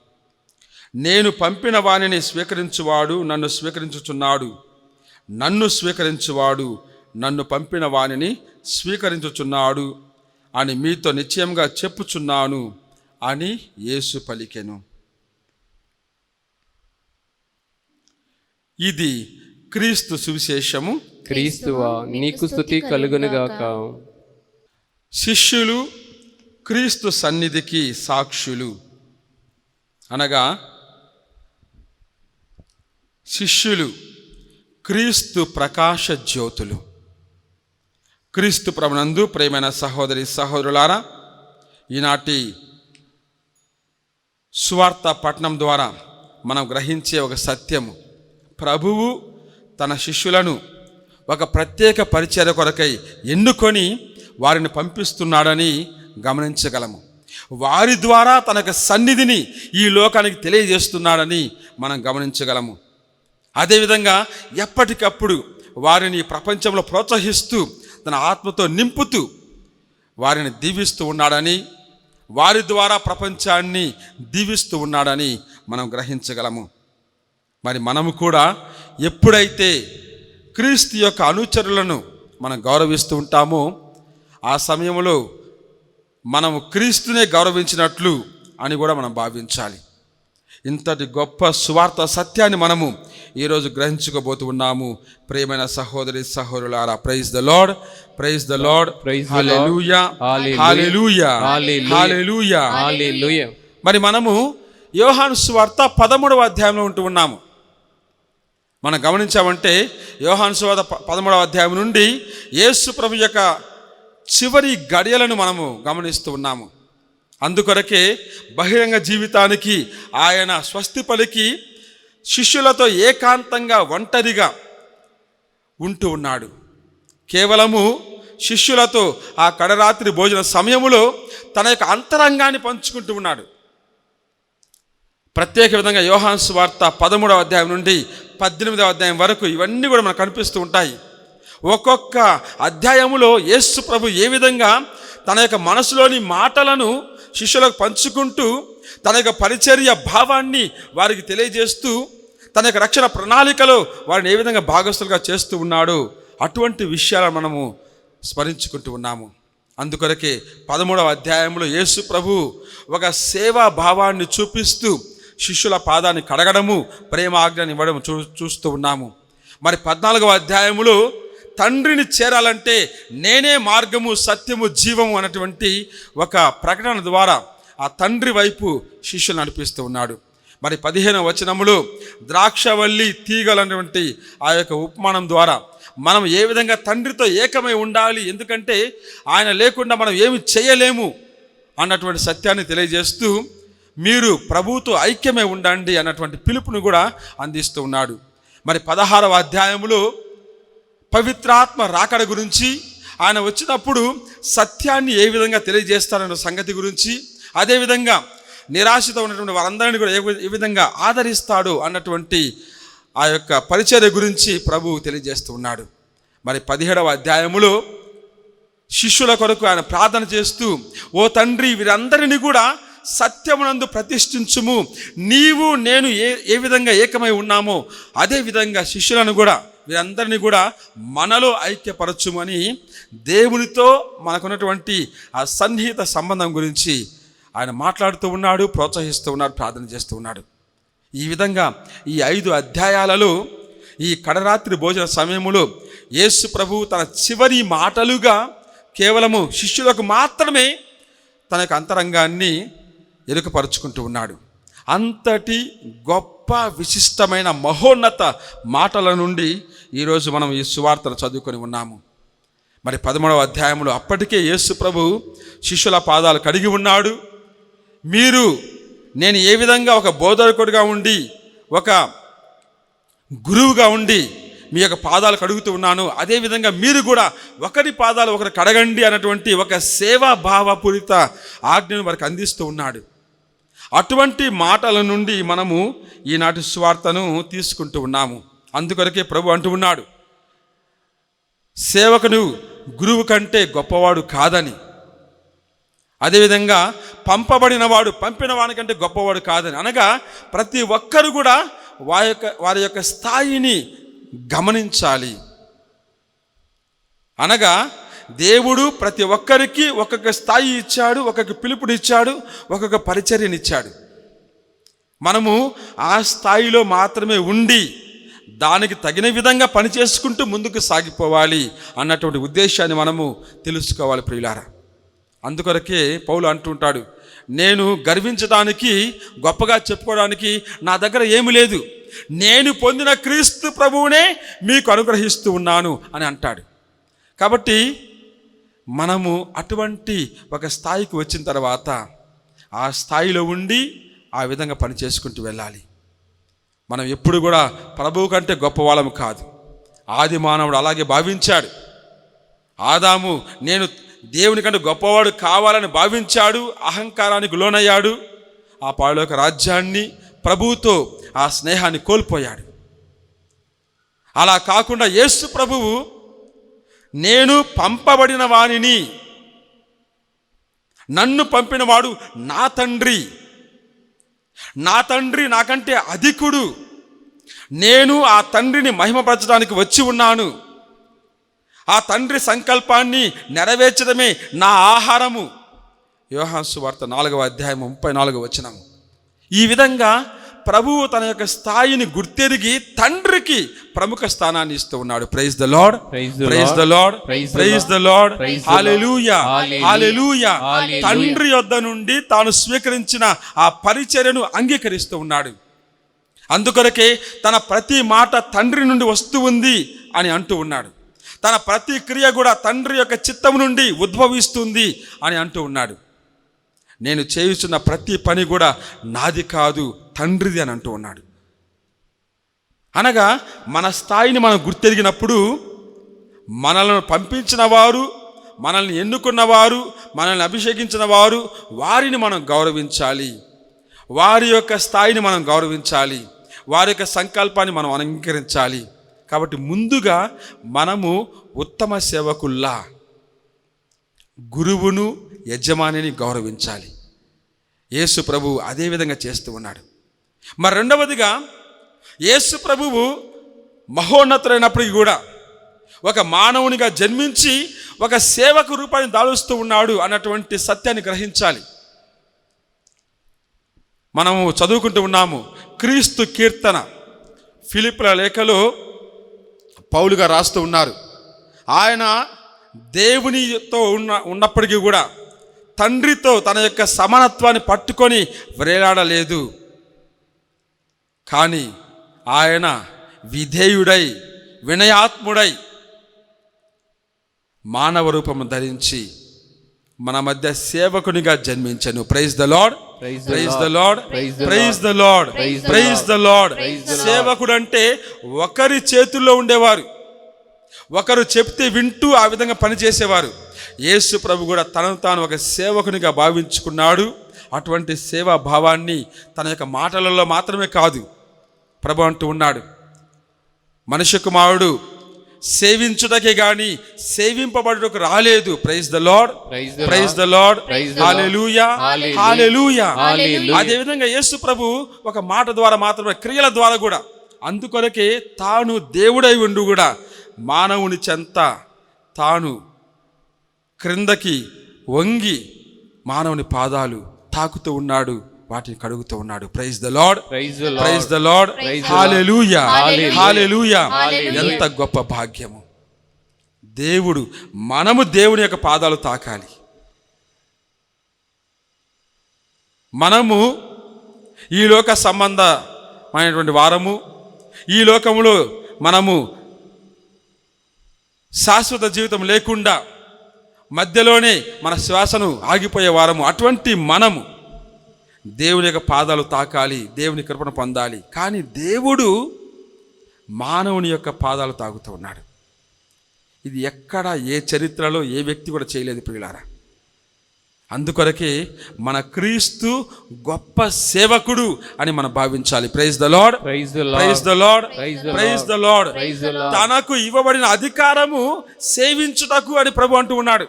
నేను పంపిన వానిని స్వీకరించువాడు నన్ను స్వీకరించుచున్నాడు, నన్ను స్వీకరించువాడు నన్ను పంపిన వానిని స్వీకరించుచున్నాడు అని మీతో నిశ్చయంగా చెప్పుచున్నాను అని యేసు పలికెను. ఇది క్రీస్తు సువిశేషము. క్రీస్తువా నీకు స్తుతి కలుగునుగాక. శిష్యులు క్రీస్తు సన్నిధికి సాక్షులు అనగా శిష్యులు క్రీస్తు ప్రకాశ జ్యోతులు. క్రీస్తు ప్రభునందు ప్రియమైన సహోదరి సహోదరులారా, ఈనాటి సువార్త పఠనం ద్వారా మనం గ్రహించే ఒక సత్యము, ప్రభువు తన శిష్యులను ఒక ప్రత్యేక పరిచర్య కొరకై ఎన్నుకొని వారిని పంపిస్తున్నాడని గమనించగలము. వారి ద్వారా తనకు సన్నిధిని ఈ లోకానికి తెలియజేస్తున్నాడని మనం గమనించగలము. అదేవిధంగా ఎప్పటికప్పుడు వారిని ప్రపంచంలో ప్రోత్సహిస్తూ తన ఆత్మతో నింపుతూ వారిని దీవిస్తూ ఉన్నాడని, వారి ద్వారా ప్రపంచాన్ని దీవిస్తూ ఉన్నాడని మనం గ్రహించగలము. మరి మనము కూడా ఎప్పుడైతే క్రీస్తు యొక్క అనుచరులను మనం గౌరవిస్తూ ఉంటామో ఆ సమయంలో మనము క్రీస్తునే గౌరవించినట్లు అని కూడా మనం భావించాలి. ఇంతటి గొప్ప సువార్త సత్యాన్ని మనము ఈరోజు గ్రహించుకోబోతూ ఉన్నాము. ప్రియమైన సహోదరి సహోదరులారా, praise the Lord, praise the Lord, hallelujah, hallelujah, hallelujah, hallelujah. మరి మనము యోహాను సువార్త 13వ అధ్యాయంలో ఉంటూ ఉన్నాము. మనం గమనించామంటే యోహాను సువార్త 13వ అధ్యాయం నుండి యేసు ప్రభు యొక్క చివరి గడియలను మనము గమనిస్తూ ఉన్నాము. అందుకొరకే బహిరంగ జీవితానికి ఆయన స్వస్తి పలికి శిష్యులతో ఏకాంతంగా ఒంటరిగా ఉంటూ ఉన్నాడు. కేవలము శిష్యులతో ఆ కడరాత్రి భోజన సమయములో తన యొక్క అంతరంగాన్ని పంచుకుంటూ ఉన్నాడు. ప్రత్యేక విధంగా యోహాను సువార్త 13వ అధ్యాయం నుండి 18వ అధ్యాయం వరకు ఇవన్నీ కూడా మనకు కనిపిస్తూ ఉంటాయి. ఒక్కొక్క అధ్యాయములో యేసు ప్రభు ఏ విధంగా తన యొక్క మనసులోని మాటలను శిష్యులకు పంచుకుంటూ తన యొక్క పరిచర్య భావాన్ని వారికి తెలియజేస్తూ తన యొక్క రక్షణ ప్రణాళికలో వారిని ఏ విధంగా భాగస్తులుగా చేస్తూ ఉన్నాడో అటువంటి విషయాలను మనము స్మరించుకుంటూ ఉన్నాము. అందుకొరకే 13వ అధ్యాయంలో యేసు ప్రభు ఒక సేవా భావాన్ని చూపిస్తూ శిష్యుల పాదాన్ని కడగడము, ప్రేమాజ్ఞని ఇవ్వడం చూస్తూ ఉన్నాము. మరి 14వ అధ్యాయములో తండ్రిని చేరాలంటే నేనే మార్గము, సత్యము, జీవము అన్నటువంటి ఒక ప్రకటన ద్వారా ఆ తండ్రి వైపు శిష్యులు నడిపిస్తూ ఉన్నాడు. మరి 15వ వచనములో ద్రాక్షవల్లి తీగలన్నటువంటి ఆ యొక్క ఉపమానం ద్వారా మనం ఏ విధంగా తండ్రితో ఏకమై ఉండాలి, ఎందుకంటే ఆయన లేకుండా మనం ఏమి చేయలేము అన్నటువంటి సత్యాన్ని తెలియజేస్తూ మీరు ప్రభువుతో ఐక్యమై ఉండండి అన్నటువంటి పిలుపును కూడా అందిస్తూ ఉన్నాడు. మరి 16వ అధ్యాయములో పవిత్రాత్మ రాకడ గురించి, ఆయన వచ్చినప్పుడు సత్యాన్ని ఏ విధంగా తెలియజేస్తారన్న సంగతి గురించి, అదేవిధంగా నిరాశతో ఉన్నటువంటి వారందరినీ కూడా ఏ విధంగా ఆదరిస్తాడు అన్నటువంటి ఆ యొక్క పరిచర్య గురించి ప్రభువు తెలియజేస్తూ ఉన్నాడు. మరి 17వ అధ్యాయములో శిష్యుల కొరకు ఆయన ప్రార్థన చేస్తూ, ఓ తండ్రి, వీరందరినీ కూడా సత్యమునందు ప్రతిష్ఠించుము, నీవు నేను ఏ విధంగా ఏకమై ఉన్నామో అదే విధంగా శిష్యులను కూడా, వీరందరినీ కూడా మనలో ఐక్యపరచుమని దేవునితో మనకున్నటువంటి ఆ సన్నిహిత సంబంధం గురించి ఆయన మాట్లాడుతూ ఉన్నాడు, ప్రోత్సహిస్తూ ఉన్నాడు, ప్రార్థన చేస్తూ ఉన్నాడు. ఈ విధంగా ఈ 5 అధ్యాయాలలో ఈ కడరాత్రి భోజన సమయంలో యేసు ప్రభు తన చివరి మాటలుగా కేవలము శిష్యులకు మాత్రమే తన యొక్క అంతరంగాన్ని ఎరుకపరుచుకుంటూ ఉన్నాడు. అంతటి గొప్ప విశిష్టమైన మహోన్నత మాటల నుండి ఈరోజు మనం ఈ సువార్తను చదువుకొని ఉన్నాము. మరి 13వ అధ్యాయంలో అప్పటికే యేసు ప్రభు శిష్యుల పాదాలు కడిగి ఉన్నాడు. నేను ఏ విధంగా ఒక బోధకుడిగా ఉండి, ఒక గురువుగా ఉండి మీ యొక్క పాదాలు కడుగుతూ ఉన్నాను, అదేవిధంగా మీరు కూడా ఒకరి పాదాలు ఒకరు కడగండి అన్నటువంటి ఒక సేవాభావపూరిత ఆజ్ఞను వారికి అందిస్తూ ఉన్నాడు. అటువంటి మాటల నుండి మనము ఈనాటి సువార్తను తీసుకుంటూ ఉన్నాము. అందుకొరకే ప్రభు అంటూ ఉన్నాడు, సేవకుడు గురువు కంటే గొప్పవాడు కాదని, అదేవిధంగా పంపబడిన వాడు పంపిన వానికంటే గొప్పవాడు కాదని. అనగా ప్రతి ఒక్కరు కూడా వారి యొక్క స్థాయిని గమనించాలి. అనగా దేవుడు ప్రతి ఒక్కరికి ఒక్కొక్క స్థాయి ఇచ్చాడు, ఒక్కొక్క పిలుపునిచ్చాడు, ఒక్కొక్క పరిచర్యనిచ్చాడు. మనము ఆ స్థాయిలో మాత్రమే ఉండి దానికి తగిన విధంగా పనిచేసుకుంటూ ముందుకు సాగిపోవాలి అన్నటువంటి ఉద్దేశాన్ని మనము తెలుసుకోవాలి ప్రియులారా. అందుకొరకే పౌలు అంటుంటాడు, నేను గర్వించడానికి, గొప్పగా చెప్పుకోవడానికి నా దగ్గర ఏమి లేదు, నేను పొందిన క్రీస్తు ప్రభువునే మీకు అనుగ్రహిస్తూ ఉన్నాను అని అంటాడు. కాబట్టి మనము అటువంటి ఒక స్థాయికి వచ్చిన తర్వాత ఆ స్థాయిలో ఉండి ఆ విధంగా పని చేసుకుంటూ వెళ్ళాలి. మనం ఎప్పుడు కూడా ప్రభువు కంటే గొప్పవాళ్ళము కాదు. ఆది మానవుడు అలాగే భావించాడు. ఆదాము నేను దేవుని కంటే గొప్పవాడు కావాలని భావించాడు, అహంకారానికి లోనయ్యాడు, ఆ పాడులోక రాజ్యాన్ని, ప్రభువుతో ఆ స్నేహాన్ని కోల్పోయాడు. అలా కాకుండా యేసు ప్రభువు నేను పంపబడిన వానిని, నన్ను పంపినవాడు నా తండ్రి నాకంటే అధికుడు, నేను ఆ తండ్రిని మహిమపరచడానికి వచ్చి ఉన్నాను, ఆ తండ్రి సంకల్పాన్ని నెరవేర్చడమే నా ఆహారము. యోహాను సువార్త 4వ అధ్యాయం 34వ వచనం. ఈ విధంగా ప్రభువు తన యొక్క స్థాయిని గుర్తెరిగి తండ్రికి ప్రముఖ స్థానాన్ని ఇస్తూ ఉన్నాడు. Praise the Lord, praise the Lord, praise the Lord, hallelujah, hallelujah. తండ్రి యొద్ద నుండి తాను స్వీకరించిన ఆ పరిచర్యను అంగీకరిస్తూ ఉన్నాడు. అందుకొరకే తన ప్రతి మాట తండ్రి నుండి వస్తూ ఉంది అని అంటూ ఉన్నాడు. తన ప్రతి క్రియ కూడా తండ్రి యొక్క చిత్తం నుండి ఉద్భవిస్తుంది అని అంటూ ఉన్నాడు. నేను చేయుచున్న ప్రతి పని కూడా నాది కాదు, తండ్రిది అని అంటూ ఉన్నాడు. అనగా మన స్థాయిని మనం గుర్తెరిగినప్పుడు మనల్ని పంపించిన వారు, మనల్ని ఎన్నుకున్నవారు, మనల్ని అభిషేకించిన వారు, వారిని మనం గౌరవించాలి, వారి యొక్క స్థాయిని మనం గౌరవించాలి, వారి యొక్క సంకల్పాన్ని మనం అంగీకరించాలి. కాబట్టి ముందుగా మనము ఉత్తమ సేవకుల్లా గురువును, యజమానిని గౌరవించాలి. యేసు ప్రభువు అదే విధంగా చేస్తూ ఉన్నాడు. మరి రెండవదిగా యేసు ప్రభువు మహోన్నతులైనప్పటికీ కూడా ఒక మానవునిగా జన్మించి ఒక సేవకు రూపాన్ని దాలుస్తూ ఉన్నాడు అన్నటువంటి సత్యాన్ని గ్రహించాలి. మనము చదువుకుంటూ ఉన్నాము క్రీస్తు కీర్తన, ఫిలిప్పుల లేఖలో పౌలుగా రాస్తూ ఉన్నారు. ఆయన దేవునితో ఉన్నప్పటికీ కూడా తండ్రితో తన యొక్క సమానత్వాన్ని పట్టుకొని వ్రేలాడలేదు. కానీ ఆయన విధేయుడై వినయాత్ముడై మానవ రూపము ధరించి మన మధ్య సేవకునిగా జన్మించెను. Praise the Lord, praise the Lord, praise the Lord, praise the Lord. సేవకుడు అంటే ఒకరి చేతుల్లో ఉండేవారు, ఒకరు చెప్తే వింటూ ఆ విధంగా పనిచేసేవారు. యేసు ప్రభు కూడా తనను తాను ఒక సేవకునిగా భావించుకున్నాడు. అటువంటి సేవా భావాన్ని తన యొక్క మాటలలో మాత్రమే కాదు ప్రభు అంటూ ఉన్నాడు, మనుష్య కుమారుడు సేవించుటకే గాని సేవింపబడుటకు రాలేదు. Praise the Lord, praise the Lord, hallelujah, hallelujah. అదే విధంగా యేసు ప్రభు ఒక మాట ద్వారా మాత్రమే, క్రియల ద్వారా కూడా, అందుకొరకే తాను దేవుడై ఉండి కూడా మానవుని చెంత తాను క్రిందకి వంగి మానవుని పాదాలు తాకుతూ ఉన్నాడు, వాటిని కడుగుతూ ఉన్నాడు. Praise the Lord, praise the Lord, hallelujah, hallelujah. ఎంత గొప్ప భాగ్యము! దేవుడు, మనము దేవుని యొక్క పాదాలు తాకాలి. మనము ఈ లోక సంబంధమైనటువంటి వారము, ఈ లోకములో మనము శాశ్వత జీవితం లేకుండా మధ్యలోనే మన శ్వాసను ఆగిపోయే వారము. అటువంటి మనము దేవుని యొక్క పాదాలు తాకాలి, దేవుని కృపను పొందాలి. కానీ దేవుడు మానవుని యొక్క పాదాలు తాకుతూ ఉన్నాడు. ఇది ఎక్కడ ఏ చరిత్రలో ఏ వ్యక్తి కూడా చేయలేదు ప్రియులారా. అందుకొరకే మన క్రీస్తు గొప్ప సేవకుడు అని మనం భావించాలి. Praise the Lord, praise the Lord, praise the Lord. తనకు ఇవ్వబడిన అధికారము సేవించుటకు అని ప్రభు అంటూ ఉన్నాడు.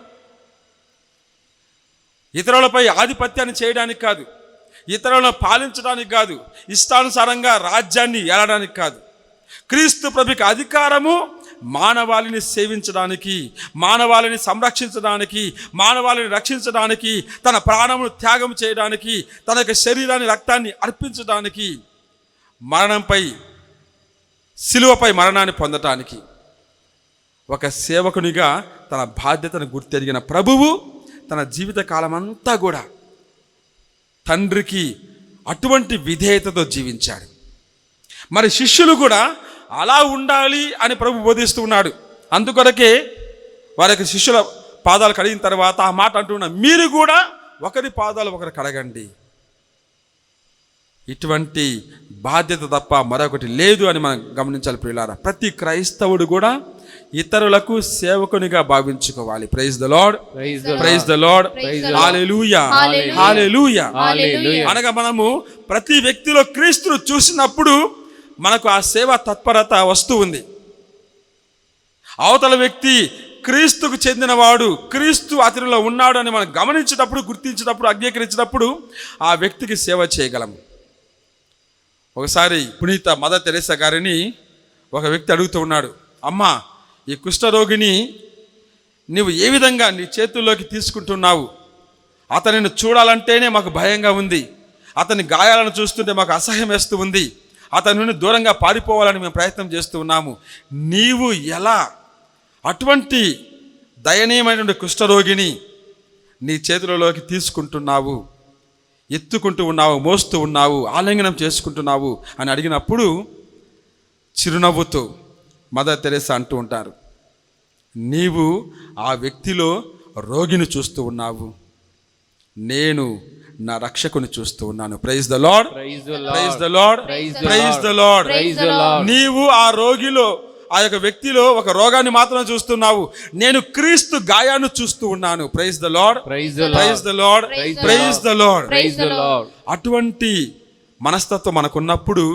ఇతరులపై ఆధిపత్యాన్ని చేయడానికి కాదు, ఇతరులను పాలించడానికి కాదు, ఇష్టానుసారంగా రాజ్యాన్ని ఏలడానికి కాదు. క్రీస్తు ప్రభుకి అధికారము మానవాళిని సేవించడానికి, మానవాళిని సంరక్షించడానికి, మానవాళిని రక్షించడానికి, తన ప్రాణమును త్యాగం చేయడానికి, తన యొక్క శరీరాన్ని రక్తాన్ని అర్పించడానికి, మరణంపై శిలువపై మరణాన్ని పొందటానికి ఒక సేవకునిగా తన బాధ్యతను గుర్తెరిగిన ప్రభువు తన జీవిత కాలమంతా కూడా తండ్రికి అటువంటి విధేయతతో జీవించాడు. మరి శిష్యులు కూడా అలా ఉండాలి అని ప్రభు బోధిస్తూ ఉన్నాడు. అందుకొరకే వారికి శిష్యుల పాదాలు కడిగిన తర్వాత ఆ మాట అంటున్నా, మీరు కూడా ఒకరి పాదాలు ఒకరు కడగండి. ఇటువంటి బాధ్యత తప్ప మరొకటి లేదు అని మనం గమనించాలి ప్రియులారా. ప్రతి క్రైస్తవుడు కూడా ఇతరులకు సేవకునిగా భావించుకోవాలి. Praise the Lord, praise the Lord, hallelujah, hallelujah. అనగా మనము ప్రతి వ్యక్తిలో క్రీస్తును చూసినప్పుడు మనకు ఆ సేవా తత్పరత వస్తూ ఉంది. అవతల వ్యక్తి క్రీస్తుకు చెందినవాడు, క్రీస్తు అతనిలో ఉన్నాడు అని మనం గమనించేటప్పుడు, గుర్తించేటప్పుడు, అంగీకరించినప్పుడు ఆ వ్యక్తికి సేవ చేయగలము. ఒకసారి పునీత మదర్ తెరేసా గారిని ఒక వ్యక్తి అడుగుతూ ఉన్నాడు, అమ్మా, ఈ కుష్ఠరోగిని నీవు ఏ విధంగా నీ చేతుల్లోకి తీసుకుంటున్నావు? అతనిని చూడాలంటేనే మాకు భయంగా ఉంది, అతని గాయాలను చూస్తుంటే మాకు అసహ్యం వేస్తూ ఉంది, అతని నుండి దూరంగా పారిపోవాలని మేము ప్రయత్నం చేస్తూ ఉన్నాము. నీవు ఎలా అటువంటి దయనీయమైనటువంటి కుష్ఠరోగిని నీ చేతులలోకి తీసుకుంటున్నావు, ఎత్తుకుంటూ ఉన్నావు, మోస్తూ ఉన్నావు, ఆలింగనం చేసుకుంటున్నావు అని అడిగినప్పుడు చిరునవ్వుతో మదర్ తెరేసా అంటూ ఉంటారు, నీవు ఆ వ్యక్తిలో రోగిని చూస్తూ ఉన్నావు, నేను నా రక్షకుని చూస్తూ ఉన్నాను. Praise the Lord, praise the Lord, praise the Lord. నీవు ఆ రోగిలో, ఆ యొక్క వ్యక్తిలో ఒక రోగాన్ని మాత్రమే చూస్తున్నావు, నేను క్రీస్తు గాయాన్ని చూస్తూ ఉన్నాను. Praise the Lord, praise the Lord, praise the Lord. అటువంటి మనస్తత్వం మనకున్నప్పుడు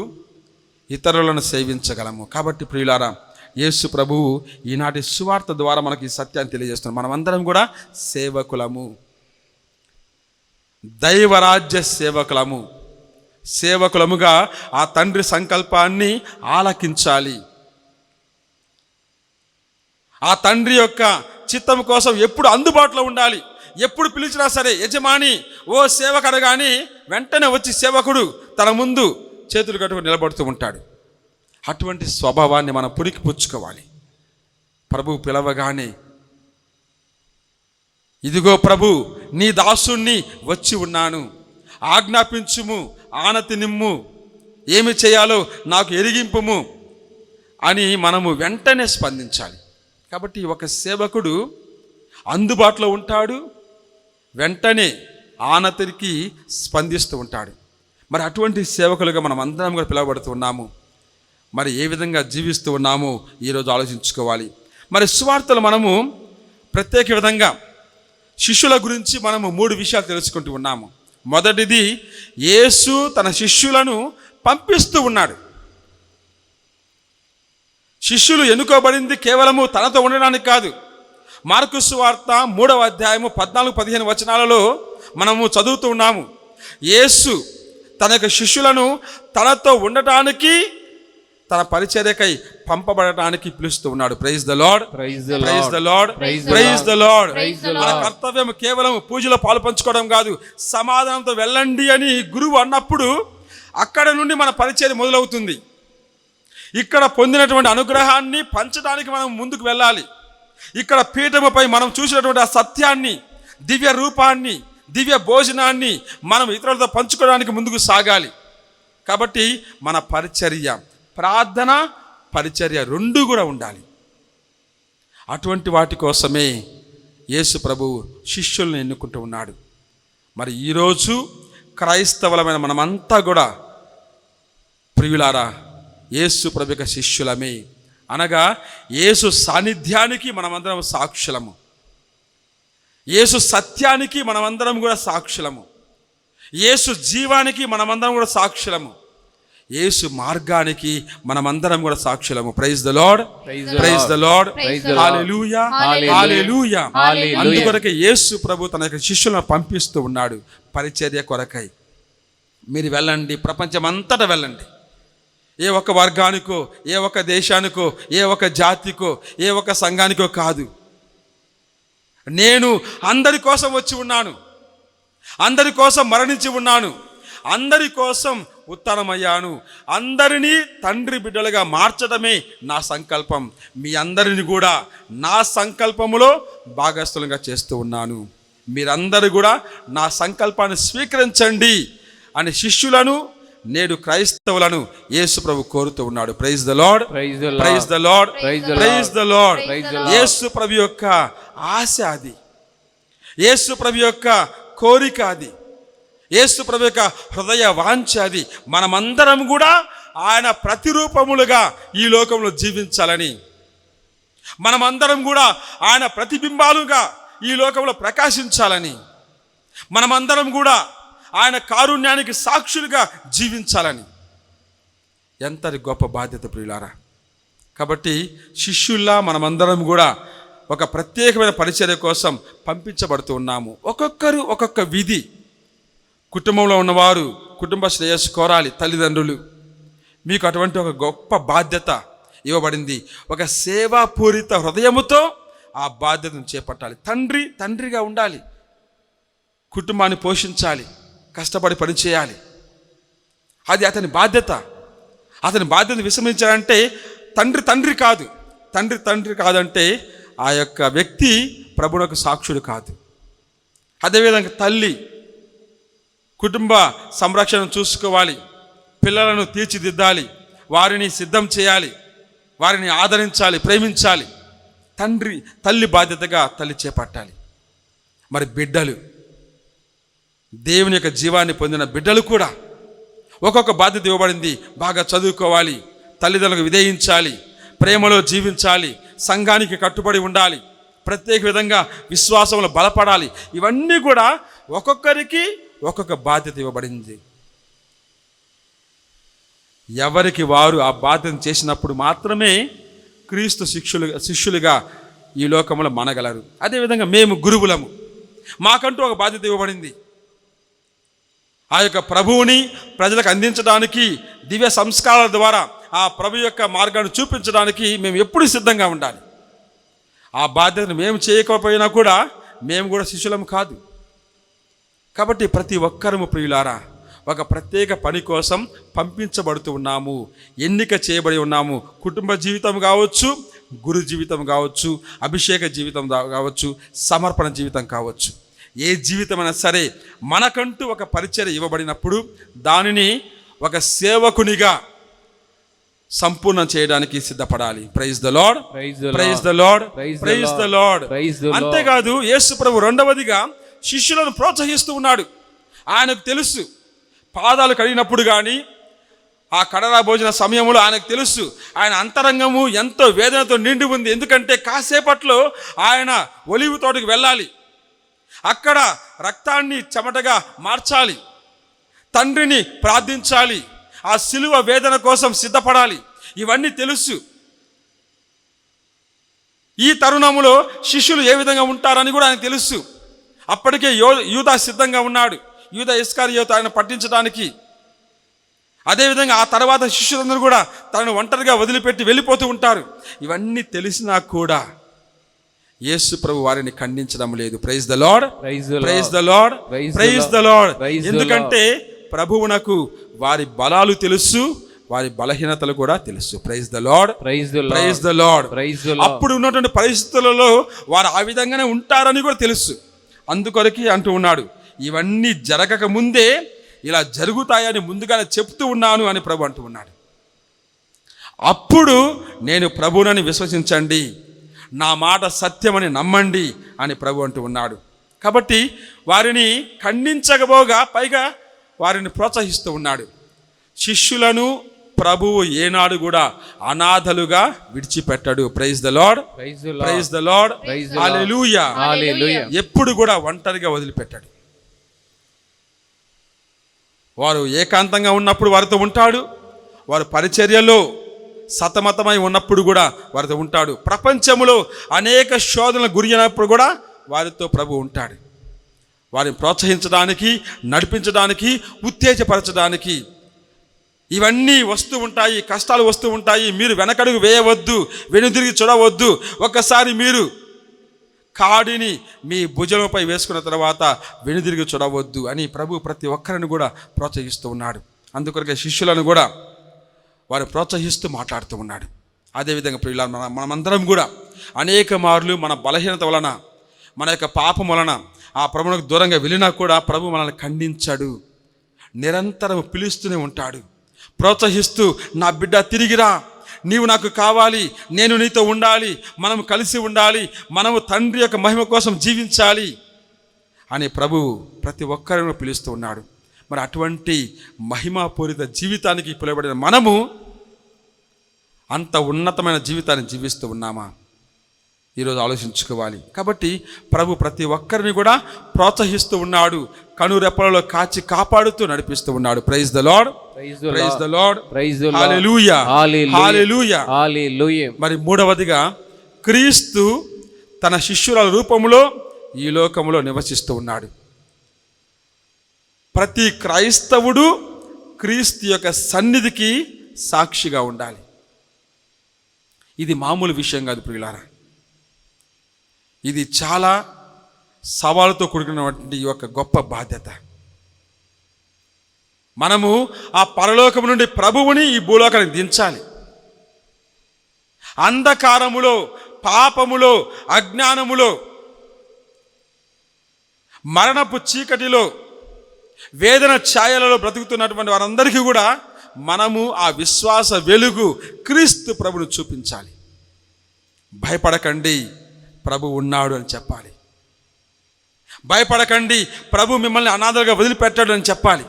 ఇతరులను సేవించగలము. కాబట్టి ప్రియులారా, యేసు ప్రభువు ఈనాటి సువార్త ద్వారా మనకి ఈ సత్యాన్ని తెలియజేస్తున్నాం. మనమందరం కూడా సేవకులము, దైవరాజ్య సేవకులము. సేవకులముగా ఆ తండ్రి సంకల్పాన్ని ఆలకించాలి. ఆ తండ్రి యొక్క చిత్తం కోసం ఎప్పుడు అందుబాటులో ఉండాలి. ఎప్పుడు పిలిచినా సరే యజమాని ఓ సేవకుడు కానీ వెంటనే వచ్చి సేవకుడు తన ముందు చేతులు కట్టుకుని నిలబడుతూ ఉంటాడు. అటువంటి స్వభావాన్ని మనం పురికి పుచ్చుకోవాలి. ప్రభు పిలవగానే, ఇదిగో ప్రభు నీ దాసుణ్ణి వచ్చి ఉన్నాను, ఆజ్ఞాపించుము, ఆనతి నిమ్ము, ఏమి చేయాలో నాకు ఎరిగింపుము అని మనము వెంటనే స్పందించాలి. కాబట్టి ఒక సేవకుడు అందుబాటులో ఉంటాడు, వెంటనే ఆనతికి స్పందిస్తూ ఉంటాడు. మరి అటువంటి సేవకులుగా మనం అందరం కూడా పిలువబడుతూ ఉన్నాము. మరి ఏ విధంగా జీవిస్తూ ఉన్నామో ఈరోజు ఆలోచించుకోవాలి. మరి సువార్తలు మనము ప్రత్యేక విధంగా శిష్యుల గురించి మనము 3 విషయాలు తెలుసుకుంటూ ఉన్నాము. మొదటిది, యేసు తన శిష్యులను పంపిస్తూ ఉన్నాడు. శిష్యులు ఎన్నుకోబడింది కేవలము తనతో ఉండడానికి కాదు. మార్కు సువార్త 3వ అధ్యాయము 14-15 వచనాలలో మనము చదువుతూ ఉన్నాము. యేసు తన యొక్క శిష్యులను తనతో ఉండటానికి, తన పరిచర్యకై పంపబడటానికి పిలుస్తూ ఉన్నాడు. Praise the Lord, Praise the praise the Lord, Praise the praise the Lord. Praise the మన Lord. కర్తవ్యం కేవలం పూజలో పాలు పంచుకోవడం కాదు. సమాధానంతో వెళ్ళండి అని గురువు అన్నప్పుడు అక్కడ నుండి మన పరిచర్య మొదలవుతుంది. ఇక్కడ పొందినటువంటి అనుగ్రహాన్ని పంచడానికి మనం ముందుకు వెళ్ళాలి. ఇక్కడ పీఠముపై మనం చూసినటువంటి ఆ సత్యాన్ని, దివ్య రూపాన్ని, దివ్య భోజనాన్ని మనం ఇతరులతో పంచుకోవడానికి ముందుకు సాగాలి. కాబట్టి మన పరిచర్య, ప్రార్థన, పరిచర్య 2 కూడా ఉండాలి. అటువంటి వాటి కోసమే యేసు ప్రభువు శిష్యులను ఎన్నుకుంటూ ఉన్నాడు. మరి ఈరోజు క్రైస్తవులమైన మనమంతా కూడా ప్రియులారా యేసు ప్రభు యొక్క శిష్యులమే. అనగా యేసు సాన్నిధ్యానికి మనమందరం సాక్షులము, యేసు సత్యానికి మనమందరం కూడా సాక్షులము, యేసు జీవానికి మనమందరం కూడా సాక్షులము, యేసు మార్గానికి మనమందరం కూడా సాక్షులము. Praise the Lord, praise the Lord, hallelujah, hallelujah. అందుకొరకే యేసు ప్రభు తన యొక్క శిష్యులను పంపిస్తూ ఉన్నాడు పరిచర్య కొరకై. మీరు వెళ్ళండి, ప్రపంచమంతటా వెళ్ళండి. ఏ ఒక్క వర్గానికో, ఏ ఒక్క దేశానికో, ఏ ఒక్క జాతికో, ఏ ఒక్క సంఘానికో కాదు. నేను అందరి కోసం వచ్చి ఉన్నాను, అందరి కోసం మరణించి ఉన్నాను, అందరి కోసం ఉత్తరమయ్యాను. అందరినీ తండ్రి బిడ్డలుగా మార్చడమే నా సంకల్పం. మీ అందరిని కూడా నా సంకల్పములో భాగస్థులుగా చేస్తూ ఉన్నాను. మీరందరూ కూడా నా సంకల్పాన్ని స్వీకరించండి అని శిష్యులను, నేడు క్రైస్తవులను యేసు ప్రభు కోరుతూ ఉన్నాడు. Praise the Lord, Praise the Lord. Praise the Lord, Praise the Lord. Praise the Lord. Praise the Lord. Yesu ప్రభు యొక్క ఆశ అది, యేసు ప్రభు యొక్క కోరిక అది, యేసు ప్రభు యొక్క హృదయ వాంఛ అది. మనమందరం కూడా ఆయన ప్రతిరూపములుగా ఈ లోకంలో జీవించాలని, మనమందరం కూడా ఆయన ప్రతిబింబాలుగా ఈ లోకంలో ప్రకాశించాలని, మనమందరం కూడా ఆయన కారుణ్యానికి సాక్షులుగా జీవించాలని. ఎంతటి గొప్ప బాధ్యత ప్రియులారా. కాబట్టి శిష్యుల్లా మనమందరం కూడా ఒక ప్రత్యేకమైన పరిచర్య కోసం పంపించబడుతూ ఉన్నాము. ఒక్కొక్కరు ఒక్కొక్క విధి. కుటుంబంలో ఉన్నవారు కుటుంబ శ్రేయస్సు కోరాలి. తల్లిదండ్రులు, మీకు అటువంటి ఒక గొప్ప బాధ్యత ఇవ్వబడింది. ఒక సేవాపూరిత హృదయముతో ఆ బాధ్యతను చేపట్టాలి. తండ్రిగా ఉండాలి, కుటుంబాన్ని పోషించాలి, కష్టపడి పనిచేయాలి. అది అతని బాధ్యత. అతని బాధ్యతను విస్మరించాలంటే తండ్రి కాదంటే ఆ యొక్క వ్యక్తి ప్రభువునకు సాక్షుడు కాదు. అదేవిధంగా తల్లి కుటుంబ సంరక్షణ చూసుకోవాలి, పిల్లలను తీర్చిదిద్దాలి, వారిని సిద్ధం చేయాలి, వారిని ఆదరించాలి, ప్రేమించాలి. తల్లి బాధ్యతగా తల్లి చేపట్టాలి. మరి బిడ్డలు, దేవుని యొక్క జీవాన్ని పొందిన బిడ్డలు కూడా ఒక్కొక్క బాధ్యత ఇవ్వబడింది. బాగా చదువుకోవాలి, తల్లిదండ్రులకు విధేయించాలి, ప్రేమలో జీవించాలి, సంఘానికి కట్టుబడి ఉండాలి, ప్రత్యేక విధంగా విశ్వాసంలో బలపడాలి. ఇవన్నీ కూడా ఒక్కొక్కరికి ఒక్కొక్క బాధ్యత ఇవ్వబడింది. ఎవరికి వారు ఆ బాధ్యతను చేసినప్పుడు మాత్రమే క్రీస్తు శిష్యులుగా ఈ లోకంలో మనగలరు. అదేవిధంగా మేము గురువులము, మాకంటూ ఒక బాధ్యత ఇవ్వబడింది. ఆ యొక్క ప్రభువుని ప్రజలకు అందించడానికి, దివ్య సంస్కారాల ద్వారా ఆ ప్రభు యొక్క మార్గాన్ని చూపించడానికి మేము ఎప్పుడు సిద్ధంగా ఉండాలి. ఆ బాధ్యతను మేము చేయకపోయినా కూడా మేము కూడా శిష్యులం కాదు. కాబట్టి ప్రతి ఒక్కరము ప్రియులారా ఒక ప్రత్యేక పని కోసం పంపించబడుతూ ఉన్నాము, ఎన్నిక చేయబడి ఉన్నాము. కుటుంబ జీవితం కావచ్చు, గురు జీవితం కావచ్చు, అభిషేక జీవితం కావచ్చు, సమర్పణ జీవితం కావచ్చు. ఏ జీవితమైనా సరే మనకంటూ ఒక పరిచర్య ఇవ్వబడినప్పుడు దానిని ఒక సేవకునిగా సంపూర్ణం చేయడానికి సిద్ధపడాలి. Praise the Lord, praise the Lord, praise the Lord. అంతేకాదు యేసు ప్రభు రెండవదిగా శిష్యులను ప్రోత్సహిస్తూ ఉన్నాడు. ఆయనకు తెలుసు పాదాలు కడిగినప్పుడు కానీ ఆ కడరా భోజన సమయంలో ఆయనకు తెలుసు ఆయన అంతరంగము ఎంతో వేదనతో నిండి ఉంది. ఎందుకంటే కాసేపట్లో ఆయన ఒలివ తోటకు వెళ్ళాలి, అక్కడ రక్తాన్ని చెమటగా మార్చాలి, తండ్రిని ప్రార్థించాలి, ఆ సిలువ వేదన కోసం సిద్ధపడాలి. ఇవన్నీ తెలుసు. ఈ తరుణములో శిష్యులు ఏ విధంగా ఉంటారని కూడా ఆయనకు తెలుసు. అప్పటికే యూదా సిద్ధంగా ఉన్నాడు, యూదా ఇస్కరియోతు ఆయన పట్టించడానికి. అదేవిధంగా ఆ తర్వాత శిష్యులందరూ కూడా తనను ఒంటరిగా వదిలిపెట్టి వెళ్ళిపోతూ ఉంటారు. ఇవన్నీ తెలిసినా కూడా యేసు ప్రభు వారిని ఖండించడం లేదు. Praise the Lord, praise the Lord, praise the Lord. ఎందుకంటే ప్రభువునకు వారి బలాలు తెలుసు, వారి బలహీనతలు కూడా తెలుసు. Praise the Lord, praise the Lord. అప్పుడు ఉన్నటువంటి పరిస్థితులలో వారు ఆ విధంగానే ఉంటారని కూడా తెలుసు. అందుకొరకి అంటూ ఉన్నాడు, ఇవన్నీ జరగక ముందే ఇలా జరుగుతాయని ముందుగానే చెప్తూ ఉన్నాను అని ప్రభు అంటూ ఉన్నాడు. అప్పుడు నేను ప్రభువునని విశ్వసించండి, నా మాట సత్యమని నమ్మండి అని ప్రభు అంటూ ఉన్నాడు. కాబట్టి వారిని ఖండించకపోగా పైగా వారిని ప్రోత్సహిస్తూ ఉన్నాడు. శిష్యులను ప్రభువు ఏనాడు కూడా అనాథలుగా విడిచిపెట్టాడు. Praise the Lord, praise the Lord, hallelujah. ఎప్పుడు కూడా ఒంటరిగా వదిలిపెట్టాడు. వారు ఏకాంతంగా ఉన్నప్పుడు వారితో ఉంటాడు, వారు పరిచర్యలో సతమతమై ఉన్నప్పుడు కూడా వారితో ఉంటాడు, ప్రపంచంలో అనేక శోధనలకు గురి అయినప్పుడు కూడా వారితో ప్రభు ఉంటాడు. వారిని ప్రోత్సహించడానికి, నడిపించడానికి, ఉత్తేజపరచడానికి. ఇవన్నీ వస్తూ ఉంటాయి, కష్టాలు వస్తూ ఉంటాయి. మీరు వెనకడుగు వేయవద్దు, వెనుదిరిగి చూడవద్దు. ఒక్కసారి మీరు కాడిని మీ భుజంపై వేసుకున్న తర్వాత వెనుదిరిగి చూడవద్దు అని ప్రభు ప్రతి ఒక్కరిని కూడా ప్రోత్సహిస్తూ ఉన్నాడు. అందుకొరకే శిష్యులను కూడా వారు ప్రోత్సహిస్తూ మాట్లాడుతూ ఉన్నాడు. అదేవిధంగా ప్రియులారా, మనమందరం కూడా అనేక మార్లు మన బలహీనత వలన, మన యొక్క పాపం వలన ఆ ప్రభువుకు దూరంగా వెళ్ళినా కూడా ప్రభు మనల్ని ఖండించాడు. నిరంతరం పిలుస్తూనే ఉంటాడు, ప్రోత్సహిస్తూ, నా బిడ్డ తిరిగిరా, నీవు నాకు కావాలి, నేను నీతో ఉండాలి, మనం కలిసి ఉండాలి, మనము తండ్రి యొక్క మహిమ కోసం జీవించాలి అని ప్రభు ప్రతి ఒక్కరిని పిలుస్తూ ఉన్నాడు. మరి అటువంటి మహిమాపూరిత జీవితానికి పిలువబడిన మనము అంత ఉన్నతమైన జీవితాన్ని జీవిస్తూ ఉన్నామా? ఈరోజు ఆలోచించుకోవాలి. కాబట్టి ప్రభు ప్రతి ఒక్కరిని కూడా ప్రోత్సహిస్తూ ఉన్నాడు, కనురెప్పలలో కాచి కాపాడుతూ నడిపిస్తూ ఉన్నాడు. Praise the Lord, praise the Lord, hallelujah, hallelujah, hallelujah. మరి మూడవదిగా క్రీస్తు తన శిష్యుల రూపంలో ఈ లోకంలో నివసిస్తూ ఉన్నాడు. ప్రతి క్రైస్తవుడు క్రీస్తు యొక్క సన్నిధికి సాక్షిగా ఉండాలి. ఇది మామూలు విషయం కాదు ప్రియులారా. ఇది చాలా సవాలుతో కూడుకున్నటువంటి ఒక గొప్ప బాధ్యత. మనము ఆ పరలోకం నుండి ప్రభువుని ఈ భూలోకానికి దించాలి. అంధకారములో, పాపములో, అజ్ఞానములో, మరణపు చీకటిలో, వేదన ఛాయలలో బ్రతుకుతున్నటువంటి వారందరికీ కూడా మనము ఆ విశ్వాస వెలుగు క్రీస్తు ప్రభును చూపించాలి. భయపడకండి, ప్రభు ఉన్నాడు అని చెప్పాలి. భయపడకండి, ప్రభు మిమ్మల్ని అనాథలుగా వదిలిపెట్టాడు అని చెప్పాలి.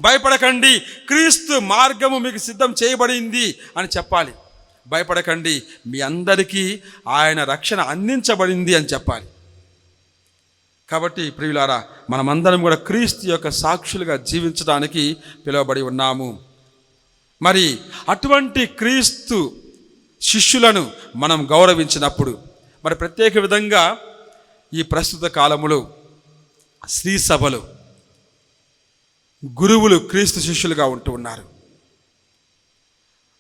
భయపడకండి, క్రీస్తు మార్గము మీకు సిద్ధం చేయబడింది అని చెప్పాలి. భయపడకండి, మీ అందరికీ ఆయన రక్షణ అందించబడింది అని చెప్పాలి. కాబట్టి ప్రియులారా, మనమందరం కూడా క్రీస్తు యొక్క సాక్షులుగా జీవించడానికి పిలువబడి ఉన్నాము. మరి అటువంటి క్రీస్తు శిష్యులను మనం గౌరవించినప్పుడు, మరి ప్రత్యేక విధంగా ఈ ప్రస్తుత కాలములో శ్రీ సభలు గురువులు క్రీస్తు శిష్యులుగా ఉంటూ ఉన్నారు.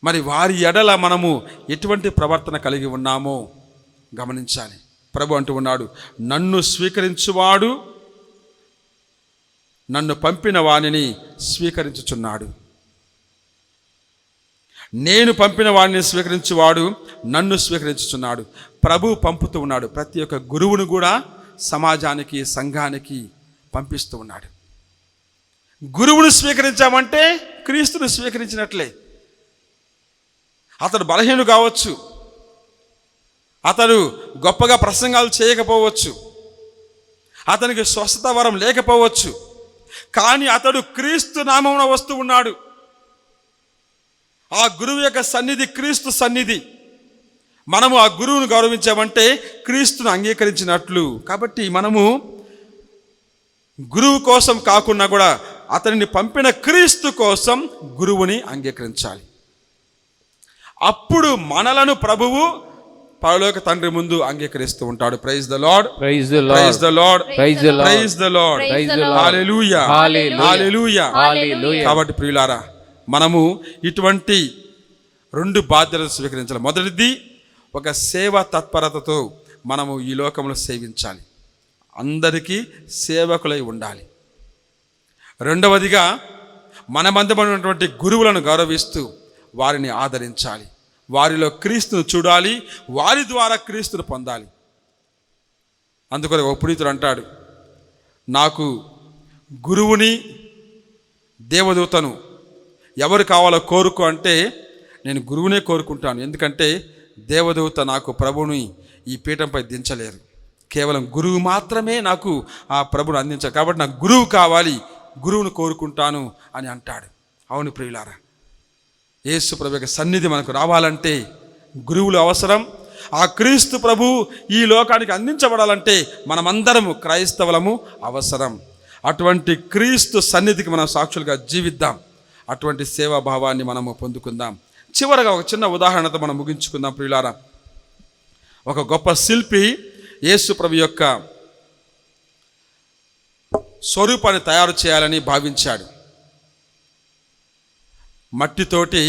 మరి వారి ఎడల మనము ఎటువంటి ప్రవర్తన కలిగి ఉన్నామో గమనించాలి. ప్రభు అంటూ ఉన్నాడు, నన్ను స్వీకరించువాడు నన్ను పంపిన వానిని స్వీకరించుచున్నాడు. నేను పంపిన వాడిని స్వీకరించువాడు నన్ను స్వీకరించుచున్నాడు. ప్రభు పంపుతూ ఉన్నాడు. ప్రతి ఒక్క గురువును కూడా సమాజానికి, సంఘానికి పంపిస్తూ ఉన్నాడు. గురువును స్వీకరించామంటే క్రీస్తును స్వీకరించినట్లే. అతడు బలహీనుడు కావచ్చు, అతడు గొప్పగా ప్రసంగాలు చేయకపోవచ్చు, అతనికి స్వస్థత వరం లేకపోవచ్చు, కానీ అతడు క్రీస్తు నామమున వస్తూ ఉన్నాడు. ఆ గురువు యొక్క సన్నిధి క్రీస్తు సన్నిధి. మనము ఆ గురువును గౌరవించామంటే క్రీస్తును అంగీకరించినట్లు. కాబట్టి మనము గురువు కోసం కాకుండా కూడా అతనిని పంపిన క్రీస్తు కోసం గురువుని అంగీకరించాలి. అప్పుడు మనలను ప్రభువు పరలోక తండ్రి ముందు అంగీకరిస్తూ ఉంటాడు. Praise the Lord, praise the Lord, praise the Lord, praise the Lord, praise the Lord, praise the Lord, hallelujah, hallelujah, hallelujah. కాబట్టి ప్రియులారా, మనము ఇటువంటి 2 బాధ్యతలు స్వీకరించాలి. మొదటిది, ఒక సేవా తత్పరతతో మనము ఈ లోకంలో సేవించాలి, అందరికీ సేవకులై ఉండాలి. రెండవదిగా, మనమందమైనటువంటి గురువులను గౌరవిస్తూ వారిని ఆదరించాలి, వారిలో క్రీస్తును చూడాలి, వారి ద్వారా క్రీస్తును పొందాలి. అందుకని ఒక పునీతుడు అంటాడు, నాకు గురువుని దేవదూతను ఎవరు కావాలో కోరుకో అంటే నేను గురువునే కోరుకుంటాను. ఎందుకంటే దేవదూత నాకు ప్రభువుని ఈ పీఠంపై దించలేరు, కేవలం గురువు మాత్రమే నాకు ఆ ప్రభువును అందించాలి. కాబట్టి నాకు గురువు కావాలి, గురువును కోరుకుంటాను అని అంటాడు. అవును ప్రియులారా, యేసు ప్రభు యొక్క సన్నిధి మనకు రావాలంటే గురువులు అవసరం. ఆ క్రీస్తు ప్రభు ఈ లోకానికి అందించబడాలంటే మనమందరము క్రైస్తవులము అవసరం. అటువంటి క్రీస్తు సన్నిధికి మనం సాక్షులుగా జీవిద్దాం, అటువంటి సేవాభావాన్ని మనము పొందుకుందాం. చివరగా ఒక చిన్న ఉదాహరణతో మనం ముగించుకుందాం ప్రియులారా. ఒక గొప్ప శిల్పి యేసు ప్రభు యొక్క స్వరూపాన్ని తయారు చేయాలని భావించాడు. మట్టితోటి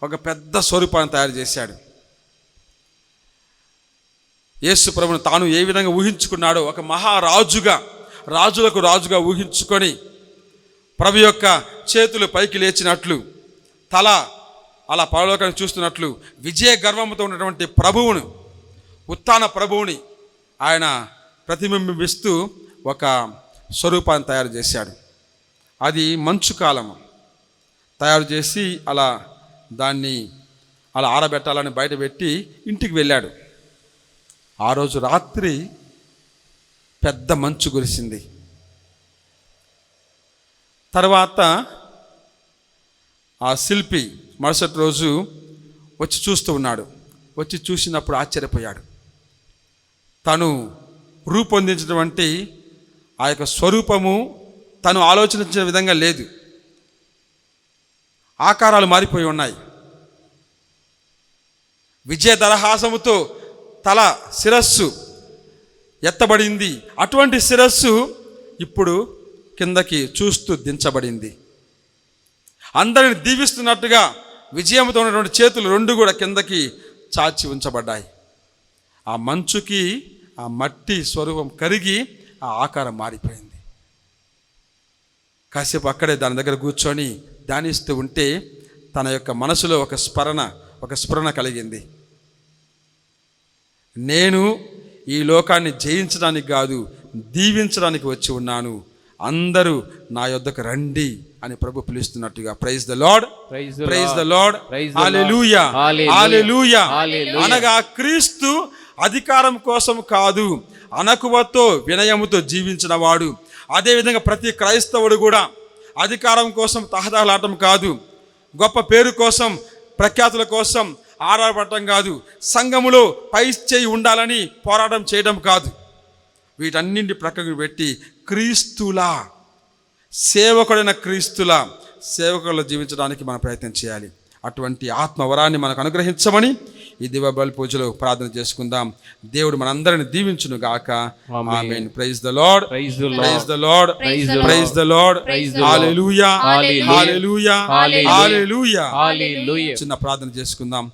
ఒక పెద్ద స్వరూపాన్ని తయారు చేశాడు. యేసు ప్రభువును తాను ఏ విధంగా ఊహించుకున్నాడో ఒక మహారాజుగా, రాజులకు రాజుగా ఊహించుకొని ప్రభు యొక్క చేతులు పైకి లేచినట్లు, తల అలా పరలోకాన్ని చూస్తున్నట్లు విజయ గర్వంతో ఉన్నటువంటి ప్రభువును, ఉత్థాన ప్రభువుని ఆయన ప్రతిబింబిస్తూ ఒక స్వరూపాన్ని తయారు చేశాడు. అది మంచు కాలము తయారు చేసి దాన్ని అలా ఆరబెట్టాలని బయట పెట్టి ఇంటికి వెళ్ళాడు. ఆ రోజు రాత్రి పెద్ద మంచు కురిసింది. తర్వాత ఆ శిల్పి మరుసటి రోజు వచ్చి చూస్తూ ఉన్నాడు. వచ్చి చూసినప్పుడు ఆశ్చర్యపోయాడు. తను రూపొందించినటువంటి ఆ యొక్క స్వరూపము తను ఆలోచించిన విధంగా లేదు, ఆకారాలు మారిపోయి ఉన్నాయి. విజయ దరహాసముతో తల, శిరస్సు ఎత్తబడింది. అటువంటి శిరస్సు ఇప్పుడు కిందకి చూస్తూ దించబడింది. అందరిని దీవిస్తున్నట్టుగా విజయంతో ఉన్నటువంటి చేతులు 2 కూడా కిందకి చాచి ఉంచబడ్డాయి. ఆ మంచుకి ఆ మట్టి స్వరూపం కరిగి ఆ ఆకారం మారిపోయింది. కాసేపు అక్కడే దాని దగ్గర కూర్చొని ధ్యానిస్తూ ఉంటే తన యొక్క మనసులో ఒక స్ఫురణ కలిగింది. నేను ఈ లోకాన్ని జయించడానికి కాదు, దీవించడానికి వచ్చి ఉన్నాను, అందరూ నా యొద్దకు రండి అని ప్రభు పిలుస్తున్నట్టుగా. Praise the Lord, praise the Lord, hallelujah, hallelujah. అనగా క్రీస్తు అధికారం కోసం కాదు, అణకువతో వినయముతో జీవించిన వాడు. అదేవిధంగా ప్రతి క్రైస్తవుడు కూడా అధికారం కోసం తహతహలాటం కాదు, గొప్ప పేరు కోసం, ప్రఖ్యాతుల కోసం ఆరాటపడటం కాదు, సంఘములో పై చేయి ఉండాలని పోరాటం చేయడం కాదు. వీటన్నింటి ప్రక్కకు పెట్టి క్రీస్తులా, సేవకుడైన క్రీస్తులా సేవకుల్లో జీవించడానికి మనం ప్రయత్నం చేయాలి. అటువంటి ఆత్మవరాన్ని మనకు అనుగ్రహించమని ఈ దివ్య బలి పూజలో ప్రార్థన చేసుకుందాం. దేవుడు మనందరిని దీవించును గాక. ఆమేన్. Praise the Lord, praise the Lord, praise the Lord, hallelujah, hallelujah, hallelujah. చిన్న ప్రార్థన చేసుకుందాం.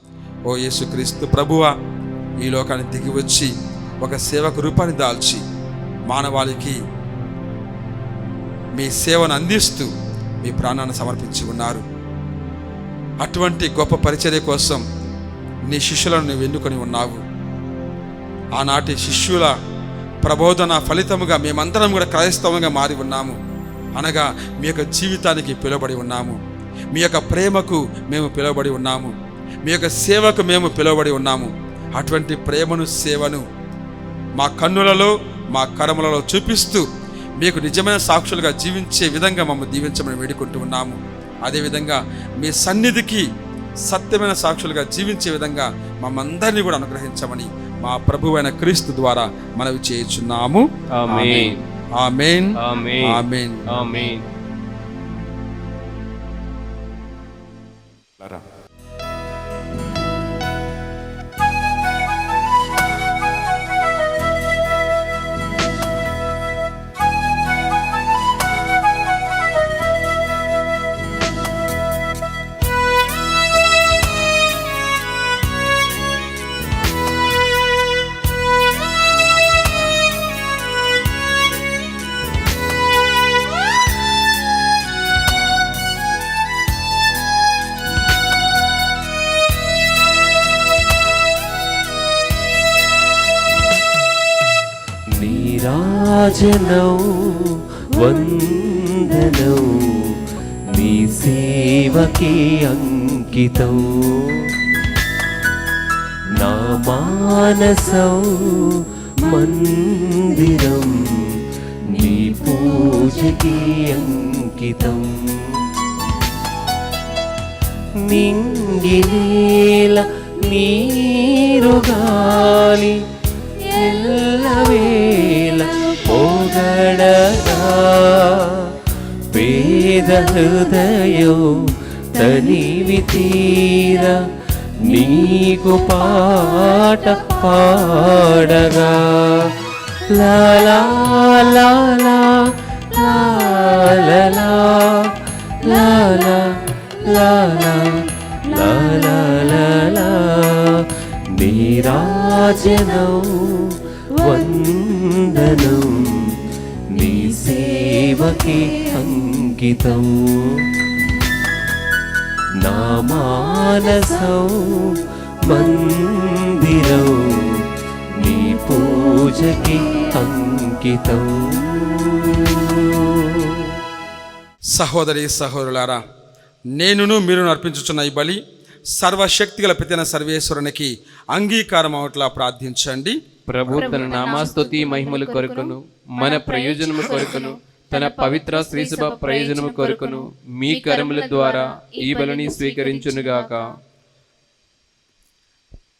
ఓ యేసుక్రీస్తు ప్రభువా, ఈ లోకానికి దిగి వచ్చి ఒక సేవకు రూపాన్ని దాల్చి మానవాళికి మీ సేవను అందిస్తూ మీ ప్రాణాన్ని సమర్పించి ఉన్నారు. అటువంటి గొప్ప పరిచర్య కోసం నీ శిష్యులను నువ్వు ఎన్నుకొని ఉన్నావు. ఆనాటి శిష్యుల ప్రబోధన ఫలితముగా మేమందరం కూడా క్రైస్తవంగా మారి ఉన్నాము. అనగా మీ యొక్క జీవితానికి పిలువబడి ఉన్నాము, మీ యొక్క ప్రేమకు మేము పిలువబడి ఉన్నాము, మీ యొక్క సేవకు మేము పిలువబడి ఉన్నాము. అటువంటి ప్రేమను, సేవను మా కన్నులలో, మా కరములలో చూపిస్తూ మీకు నిజమైన సాక్షులుగా జీవించే విధంగా మమ్మల్ని దీవించమని వేడుకుంటూ ఉన్నాము. అదేవిధంగా మీ సన్నిధికి సత్యమైన సాక్షులుగా జీవించే విధంగా మమ్మందరినీ కూడా అనుగ్రహించమని మా ప్రభువైన క్రీస్తు ద్వారా మనవి చేయుచున్నాము. ఆమేన్. ఆమేన్. ఆమేన్. ఆమేన్. ఆమేన్. నీరాజనం వందనం నీ సేవకి అంకితం నా మానసం మందిరం నీ పూజకి అంకితం నింగి నేల నీరు గాలి ఎల్లవేళ పొగడగా పేద హృదయం తనివి తీర నీకు పాట పాడగా లా లా లా లా లా లా లా లా లా లా లా లా లా నీరాజనం వందనం నీ సేవకి అంకితం నా మానసం మందిరం నీ పూజకి అంకితం. సహోదరి సహోదరులారా, నేనును మీరును అర్పించుచున్న ఈ బలి సర్వశక్తిగల పితైన సర్వేశ్వరునికి అంగీకారం అవట్లా ప్రార్థించండి. ప్రభు తన నామాస్తుతి మహిమలు కొరకును మన ప్రయోజనము కొరకును తన పవిత్ర శ్రీసభ ప్రయోజనము కొరకును మీ కరముల ద్వారా ఈ బలిని స్వీకరించునుగాక.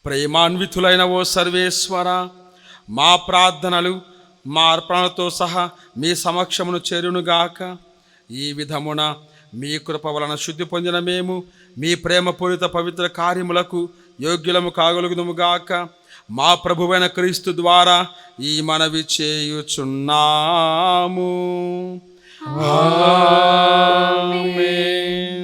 ప్రేమాన్వితులైన ఓ సర్వేశ్వర, మా ప్రార్థనలు మా అర్పణలతో సహా మీ సమక్షమును చేరునుగాక. ఈ విధమున మీ కృప వలన శుద్ధి పొందిన మేము మీ ప్రేమపూరిత పవిత్ర కార్యములకు యోగ్యులము కాగలుగుదుముగాక. మా ప్రభువైన క్రీస్తు ద్వారా ఈ మనవి చేయుచున్నాము. ఆమేన్.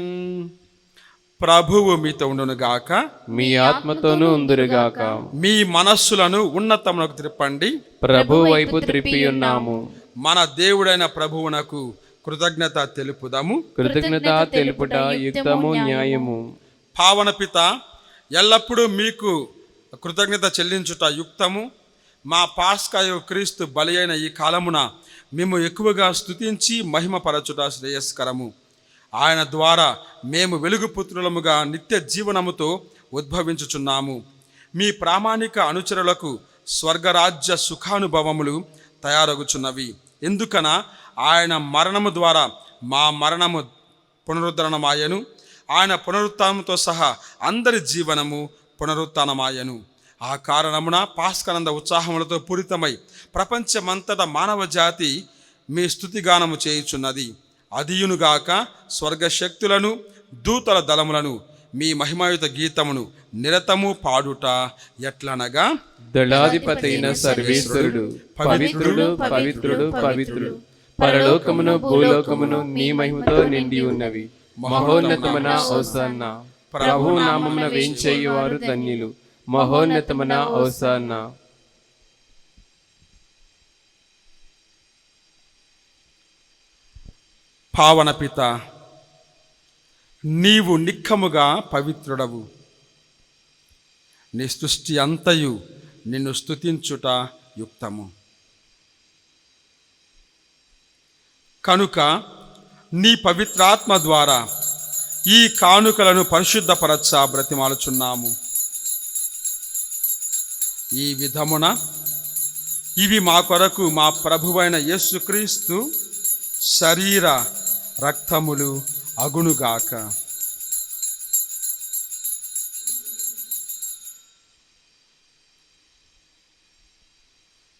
ప్రభువు మీతో ఉండునుగాక, మీ ఆత్మతోనూ ఉందురుగాక. మీ మనస్సులను ఉన్నతమునకు త్రిప్పండి. ప్రభు వైపు త్రిప్పి ఉన్నాము. మన దేవుడైన ప్రభువునకు కృతజ్ఞత తెలుపుదాము. కృతజ్ఞత తెలుపుట యుక్తము న్యాయము. పావన పిత, ఎల్లప్పుడూ మీకు కృతజ్ఞత చెల్లించుట యుక్తము. మా పాస్కాయు క్రీస్తు బలి అయిన ఈ కాలమున మేము ఎక్కువగా స్తుతించి మహిమపరచుట శ్రేయస్కరము. ఆయన ద్వారా మేము వెలుగు పుత్రులముగా నిత్య జీవనముతో ఉద్భవించుచున్నాము. మీ ప్రామాణిక అనుచరులకు స్వర్గరాజ్య సుఖానుభవములు తయారగుచున్నవి. ఎందుకన ఆయన మరణము ద్వారా మా మరణము పునరుద్ధరణమాయను, ఆయన పునరుత్థానముతో సహా అందరి జీవనము పునరుత్థానమాయను. ఆ కారణమున పాస్కానంద ఉత్సాహములతో పూరితమై ప్రపంచమంతటా మానవ జాతి మీ స్తుతిగానము చేయుచున్నది. అదియునుగాక స్వర్గశక్తులను దూతల దళములను మీ మహిమాయుత గీతమును నిరతము పాడుట ఎట్లనగా, దళాధిపతి అయిన సర్వేశ్వరుడు పవిత్రుడు పవిత్రుడు పవిత్రుడు, పరలోకమును భూలోకమును నీ మహిమతో నిండి ఉన్నవి. మహోన్నతమైన హోసన్నా, ప్రభు నామమున వేంచేయువారు ధన్యులు. మహోన్నతమున హోసన్నా. పావన పిత, నీవు నిక్కముగా పవిత్రుడవు. నీ సృష్టి అంతయు నిన్ను స్తుతించుట యుక్తము. కనుక నీ పవిత్రాత్మ ద్వారా ఈ కానుకలను పరిశుద్ధపరచ బ్రతిమాలుచున్నాము. ఈ విధమున ఇవి మా కొరకు మా ప్రభువైన యేసుక్రీస్తు శరీర రక్తములు అగునుగాక.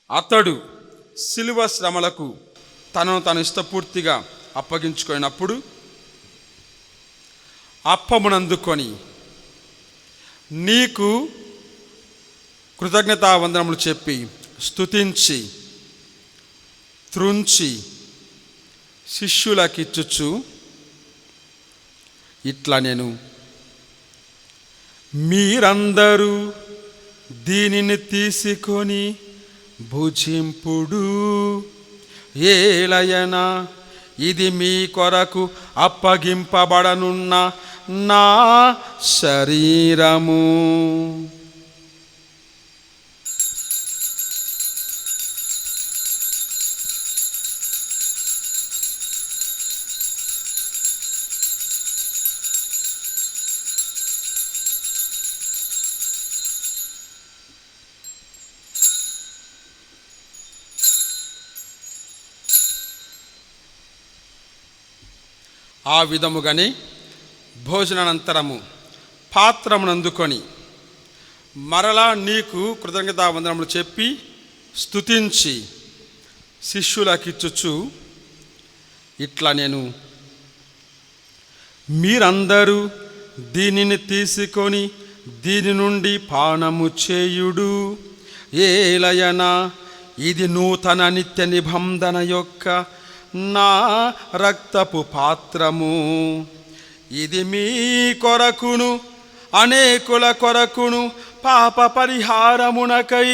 అతడు శిలువ శ్రమలకు తనను తను ఇష్టపూర్తిగా అప్పగించుకున్నప్పుడు అప్పమునందుకొని నీకు కృతజ్ఞతావందనములు చెప్పి స్తుతించి త్రుంచి శిష్యులకిచ్చుచు ఇట్లా నేను, మీరందరూ దీనిని తీసుకొని భుజింపుడు, ఏలయనా ఇది మీ కొరకు అప్పగింపబడనున్న నా శరీరము. ఆ విధముగానే భోజనానంతరము పాత్రమునందుకొని మరలా నీకు కృతజ్ఞతావందనములు చెప్పి స్తుతించి శిష్యులకిచ్చుచు ఇట్లా నేను, మీరందరూ దీనిని తీసుకొని దీని నుండి పానము చేయుడు, ఏలయనా ఇది నూతన నిత్య నిబంధన యొక్క నా రక్తపు పాత్రము. ఇది మీ కొరకును అనేకుల కొరకును పాప పరిహారమునకై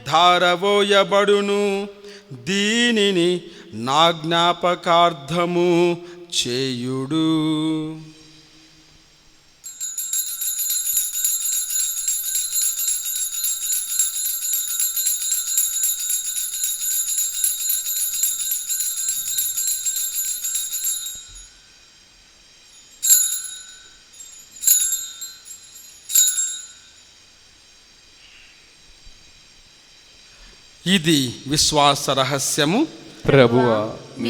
ధారవోయబడును. దీనిని నా జ్ఞాపకార్థము చేయుడు. ఇది విశ్వాస రహస్యము. ప్రభువా,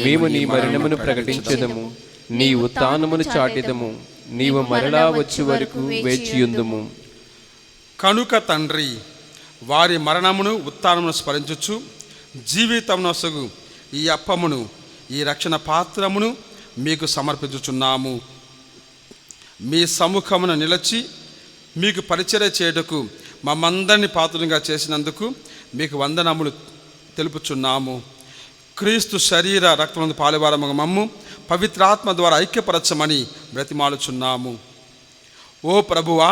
మేము నీ మరణమును ప్రకటించెదము, నీ ఉత్థానమును చాటెదము, నీవు మరలా వచ్చే వరకు వేచియుందుము. కనుక తండ్రి, వారి మరణమును ఉత్థానమును స్మరించుచు జీవితమునొసగు ఈ అప్పమును ఈ రక్షణ పాత్రమును మీకు సమర్పించుచున్నాము. మీ సముఖమున నిలిచి మీకు పరిచర్య చేయుటకు మమ్మందరినీ పాత్రలుగా చేసినందుకు మీకు వందనములు తెలుపుచున్నాము. క్రీస్తు శరీర రక్తమునందు పాలువారముగా మమ్ము పవిత్రాత్మ ద్వారా ఐక్యపరచమని బ్రతిమాలుచున్నాము. ఓ ప్రభువా,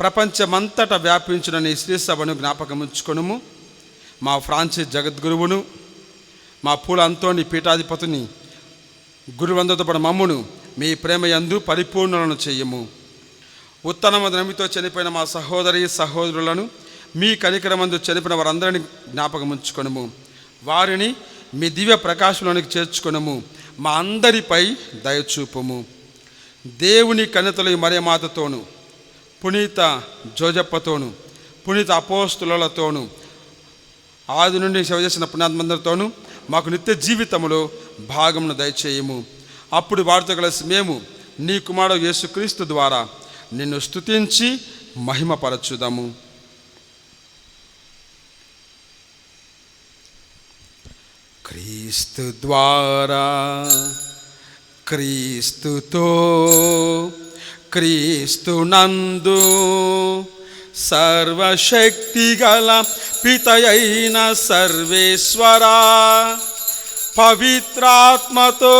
ప్రపంచమంతటా వ్యాపించిన నీ శ్రీ సభను జ్ఞాపకముంచుకొనుము. మా ఫ్రాన్సిస్ జగద్గురువును, మా పూల అంతోని పీఠాధిపతిని గురువందతో పడి మమ్మును మీ ప్రేమయందు పరిపూర్ణులను చెయ్యము. ఉత్తనమందు నమ్మితో చనిపోయిన మా సహోదరి సహోదరులను, మీ కనికరమందు చనిపోయిన వారందరినీ జ్ఞాపకం ఉంచుకొనుము. వారిని మీ దివ్య ప్రకాశంలోనికి చేర్చుకొనుము. మా అందరిపై దయచూపుము. దేవుని కన్యతలు మరియమాతతోను, పునీత జోజప్పతోను, పునీత అపోస్తులతోను, ఆది నుండి సేవ చేసిన పుణ్యాత్మందరితోనూ మాకు నిత్య జీవితములో భాగమును దయచేయము. అప్పుడు వారితో కలిసి మేము నీ కుమారుడు యేసుక్రీస్తు ద్వారా నిన్ను స్తుతించి మహిమపరచుదాము. క్రీస్తు ద్వారా, క్రీస్తుతో, క్రీస్తునందు సర్వశక్తిగల పితయైన సర్వేశ్వరా, పవిత్రాత్మతో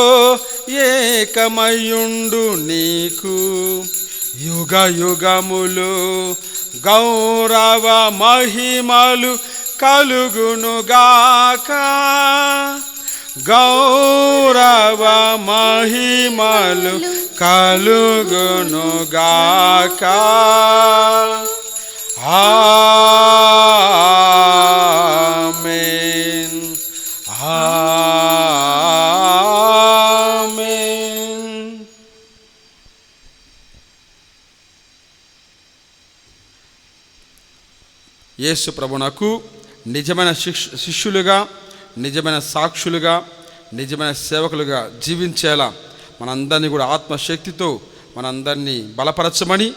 ఏకమయుండు నీకు యుగ యుగములు గౌరవ మహిమలు కలుగునుగాక. గౌరవ మహిమలు కలుగునుగాక. ఆమేన్. ఆమేన్. యేసు ప్రభునకు నిజమైన శిష్యులుగా, నిజమైన సాక్షులుగా, నిజమైన సేవకులుగా జీవించేలా మనందరినీ కూడా ఆత్మశక్తితో మనందరినీ బలపరచమని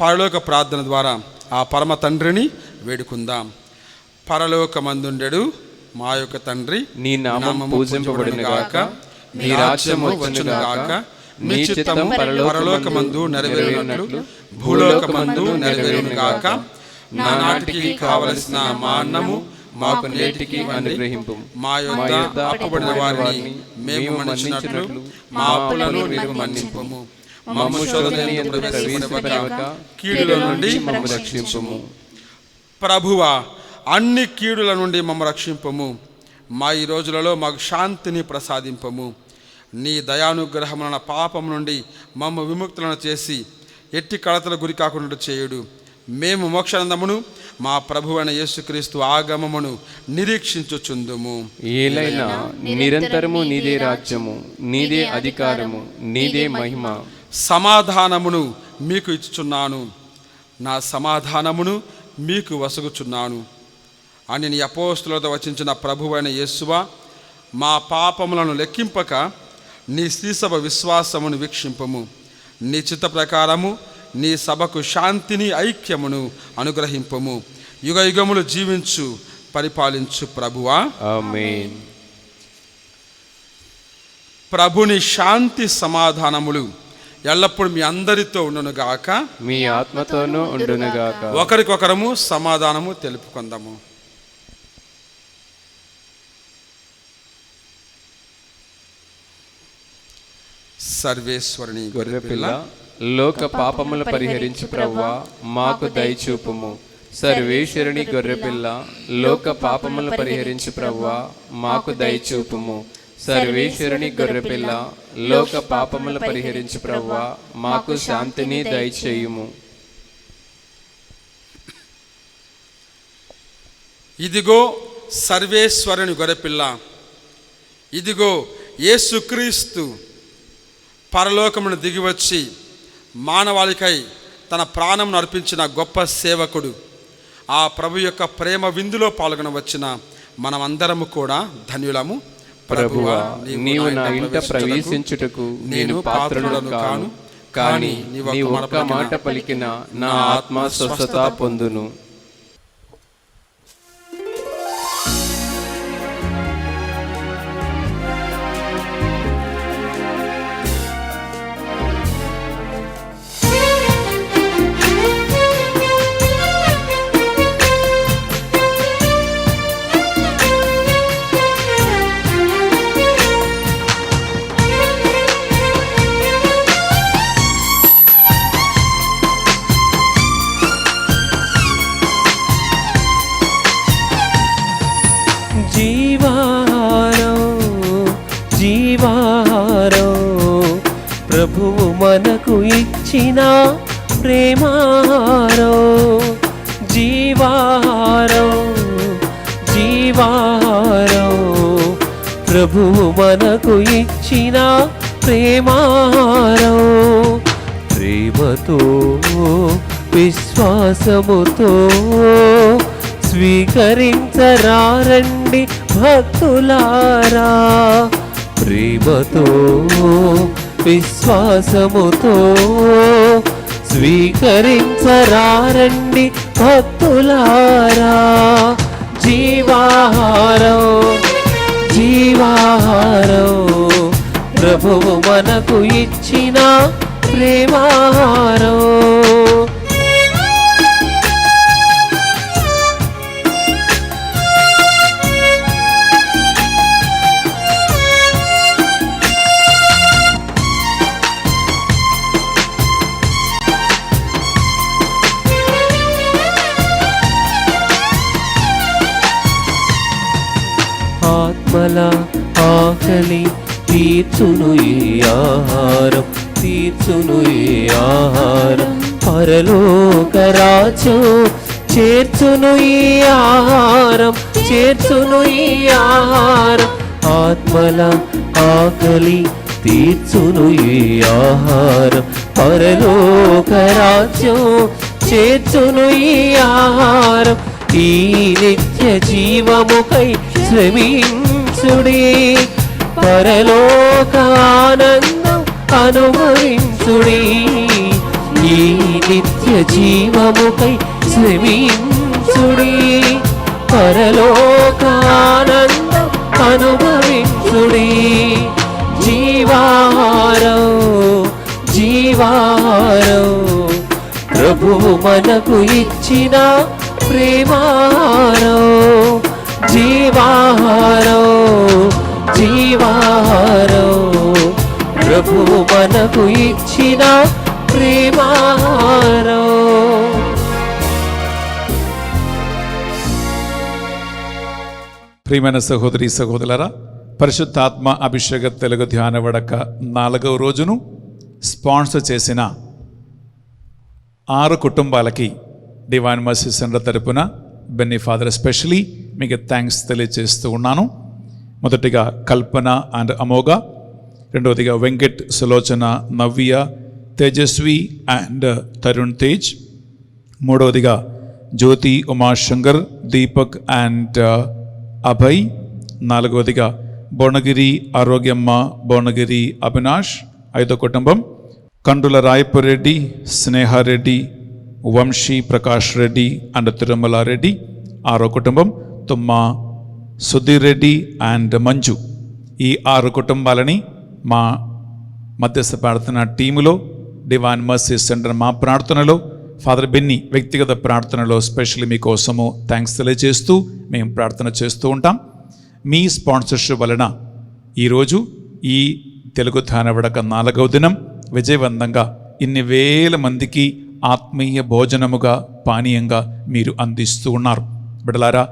పరలోక ప్రార్థన ద్వారా ఆ పరమ తండ్రిని వేడుకుందాం. పరలోకమందుండెడు మా యొక్క తండ్రి, నీ నామం పూజింపబడును గాక, నీ రాజ్యం వచ్చును గాక, నీ చిత్తం పరలోకమందు నెరవేరునట్లు భూలోకమందు నెరవేరును గాక. నానాటికి కావలసిన మా అన్నము మాకు నేటికి అనుగ్రహింపు. మా యొద్ద అప్పుబడిన వారిని మేము మన్నించినట్లు మా అప్పులను మీరు మన్నింపుము. మమ్ము శోధనయందు ప్రవేశపెట్టక కీడుల నుండి మమ్ము రక్షింపుము. ప్రభువా, అన్ని కీడుల నుండి మమ్ము రక్షింపుము. మా ఈ రోజులలో మాకు శాంతిని ప్రసాదింపము. నీ దయానుగ్రహమున పాపం నుండి మమ్ము విముక్తులను చేసి ఎట్టి కలతల గురి కాకుండా చేయుడు. మేము మోక్షానందమును మా ప్రభువైన యేసుక్రీస్తు ఆగమమును నిరీక్షించుచుందుము. ఏలైనా నిరంతరము నీదే రాజ్యము, నీదే అధికారము, నీదే మహిమ. సమాధానమును మీకు ఇచ్చుచున్నాను, నా సమాధానమును మీకు వసగుచున్నాను అని నీ అపోస్తులతో వచించిన ప్రభువైన యేసువా, మా పాపములను లెక్కింపక నీ శ్రీసభ విశ్వాసమును వీక్షింపము. నీ చిత్త ప్రకారము నీ సభకు శాంతిని, ఐక్యమును అనుగ్రహింపము. యుగ యుగములు జీవించు పరిపాలించు ప్రభువా. ఆమేన్. ప్రభుని శాంతి సమాధానములు ఎల్లప్పుడూ మీ అందరితో ఉండునుగాక, మీ ఆత్మతోనూ ఉండునుగాక. ఒకరికొకరము సమాధానము తెలుపుకుందాము. సర్వేశ్వరుని గొర్రెపిల్ల, లోక పాపములు పరిహరించు ప్రభువా, మాకు దయచూపుము. సర్వేశ్వరుని గొర్రెపిల్ల, లోక పాపములు పరిహరించు ప్రభువా, మాకు దయచూపుము. సర్వేశ్వరుని గొర్రెపిల్ల, లోక పాపములు పరిహరించు ప్రభువా, మాకు శాంతిని దయచేయుము. ఇదిగో సర్వేశ్వరుని గొర్రెపిల్ల, ఇదిగో యేసుక్రీస్తు పరలోకమును దిగివచ్చి మానవాళికై తన ప్రాణమును అర్పించిన గొప్ప సేవకుడు. ఆ ప్రభు యొక్క ప్రేమ విందులో పాల్గొన వచ్చిన మనమందరము కూడా ధన్యులము. ప్రభువా, నీవు నా ఇంట ప్రవేశించుటకు నేను పాత్రుడను కాను, కానీ నీవు ఒక్క మాట పలికిన నా ఆత్మ స్వస్థత పొందును. జీవాహారం ప్రభువు మనకు ఇచ్చిన ప్రేమాహారం. జీవాహారం ప్రభువు మనకు ఇచ్చిన ప్రేమాహారం. ప్రేమతో విశ్వాసముతో స్వీకరించరారండి భక్తులారా. ప్రేమతో విశ్వాసముతో స్వీకరించరారండి భక్తులారా. జీవాహారం ప్రభువు మనకు ఇచ్చిన ప్రేమాహారం. ఆత్మల ఆకలి తీర్చును ఈ ఆహారం, తీర్చును ఈ ఆహారం. పరలోక రాజ్యం చేర్చును ఈ ఆహారం, చేర్చును ఈ ఆహారం. ఆత్మల ఆకలి తీర్చును ఈ ఆహారం, పరలోక రాజ్యం చేర్చును ఈ ఆహారం. ఈ నిత్య జీవముకై శ్రమించుడి, పరలోక ఆనందం అనుభవించుడి. ఈ నిత్య జీవముకై శ్రమించుడి, పరలోక ఆనందం అనుభవించుడి. జీవాహారం, జీవాహారం, ప్రభువు మనకు ఇచ్చిన ప్రేమాహారం. జీవాహారం, జీవాహారం, ప్రభువు మనకు ఇచ్చిన ప్రేమాహారం. ప్రియమైన సహోదరి సహోదరులారా, పరిశుద్ధాత్మ అభిషేక తెలుగు ధ్యాన వడక 4వ రోజును స్పాన్సర్ చేసిన 6 కుటుంబాలకి డివైన్ మర్సీ సెంటర్ తరపున బెన్నీ ఫాదర్ ఎస్పెషలీ మీకు థ్యాంక్స్ తెలియజేస్తూ ఉన్నాను. మొదటిగా కల్పన అండ్ అమోఘ, రెండవదిగా వెంకట్, సులోచన, నవ్య, తేజస్వి అండ్ తరుణ్ తేజ్, మూడవదిగా జ్యోతి, ఉమాశంకర్, దీపక్ అండ్ అభయ్, నాలుగవదిగా భువనగిరి ఆరోగ్యమ్మ, భువనగిరి అవినాష్. 5వ కుటుంబం కండుల రాయపురెడ్డి, స్నేహారెడ్డి, వంశీ ప్రకాష్ రెడ్డి అండ్ తిరుమల రెడ్డి. 6వ కుటుంబం తుమ్మ సుధీర్ రెడ్డి అండ్ మంజు. ఈ 6 కుటుంబాలని మా మధ్యస్థ ప్రార్థన టీములో, డివైన్ మర్సీ సెంటర్ మా ప్రార్థనలో, ఫాదర్ బెన్నీ వ్యక్తిగత ప్రార్థనలో స్పెషల్లీ మీకోసము థ్యాంక్స్ తెలియజేస్తూ మేము ప్రార్థన చేస్తూ ఉంటాం. మీ స్పాన్సర్షిప్ వలన ఈరోజు ఈ తెలుగు ధ్యాన వడక 4వ దినం విజయవంతంగా ఇన్ని వేల మందికి ఆత్మీయ భోజనముగా, పానీయంగా మీరు అందిస్తూ ఉన్నారు. బిడ్డలారా,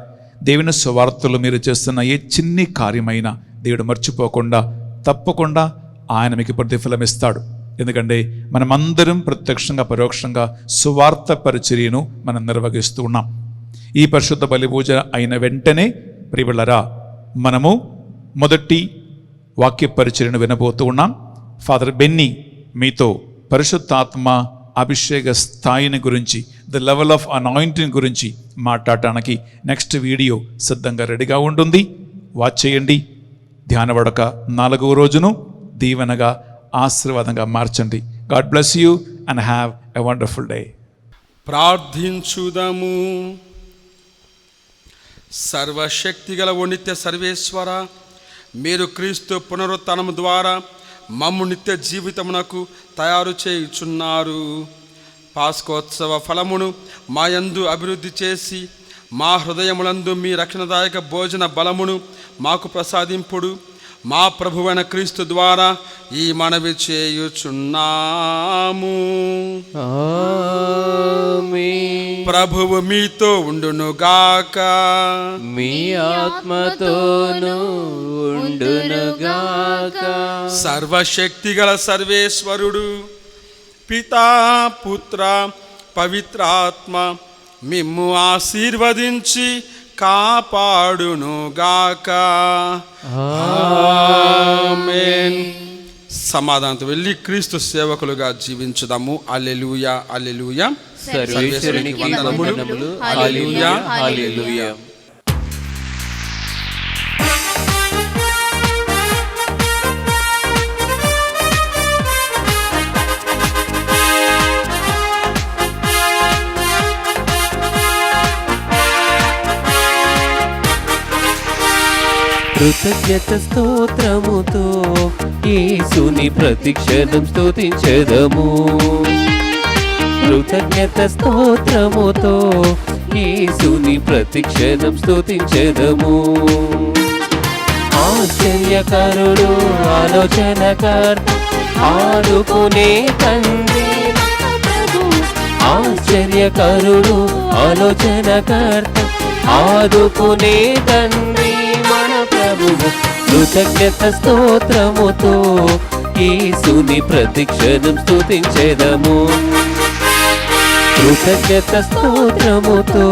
దేవుని సువార్తలు మీరు చేస్తున్న ఏ చిన్ని కార్యమైనా దేవుడు మర్చిపోకుండా తప్పకుండా ఆయన మీకు ప్రతిఫలం ఇస్తాడు. ఎందుకంటే మనమందరం ప్రత్యక్షంగా పరోక్షంగా సువార్త పరిచర్యను మనం నిర్వహిస్తూ ఉన్నాం. ఈ పరిశుద్ధ బలి పూజ అయిన వెంటనే ప్రియబిడ్డలారా, మనము మొదటి వాక్య పరిచర్యను వినబోతూ ఉన్నాం. ఫాదర్ బెన్నీ మీతో పరిశుద్ధాత్మ అభిషేక స్థాయిని గురించి, ద లెవెల్ ఆఫ్ అనాయింటింగ్ గురించి మాట్లాడటానికి నెక్స్ట్ వీడియో సిద్ధంగా రెడీగా ఉంటుంది. వాచ్ చేయండి. ధ్యాన వడక 4వ రోజును దీవెనగా, ఆశీర్వాదంగా మార్చండి. God bless you and have a wonderful day. ప్రార్థించుదము. సర్వశక్తిగల ఓ నిత్య సర్వేశ్వర, మీరు క్రీస్తు పునరుత్థానము ద్వారా మమ్ము నిత్య జీవితమునకు తయారు చేయుచున్నారు. పాస్కోత్సవ ఫలమును మా యందు అభివృద్ధి చేసి మా హృదయములందు మీ రక్షణదాయక భోజన బలమును మాకు ప్రసాదింపుడు. మా ప్రభువైన క్రీస్తు ద్వారా ఈ మనవి చేయుచున్నాము. ఆమేన్. ప్రభువు మీతో ఉండునుగాక, మీ ఆత్మతోనూ ఉండునుగాక. సర్వశక్తిగల సర్వేశ్వరుడు పితా, పుత్ర, పవిత్రాత్మ మిమ్ము ఆశీర్వదించి కాపాడునుగాక. ఆమేన్. సమాధానంతో వెళ్ళి క్రీస్తు సేవకులుగా జీవించుదాము. హల్లెలూయా, హల్లెలూయా. సర్వేశ్వరునికి వందనములు. హల్లెలూయా, హల్లెలూయా. కృతజ్ఞత స్తోత్రముతో యేసుని ప్రతిక్షణం స్తుతించెదము. కృతజ్ఞత స్తోత్రముతో యేసుని ప్రతిక్షణం స్తుతించెదము. ఆశ్చర్యకరుడు, ఆలోచనకర్త, ఆదుకునే తండ్రి ప్రభు. ఆశ్చర్యకరుడు, ఆలోచనకర్త, ఆదుకునే తండ్రి మన ప్రభు. ప్రభువు కృతజ్ఞత స్తోత్రముతో యేసుని ప్రతిక్షణం స్తుతించెదము కృతజ్ఞత స్తోత్రముతో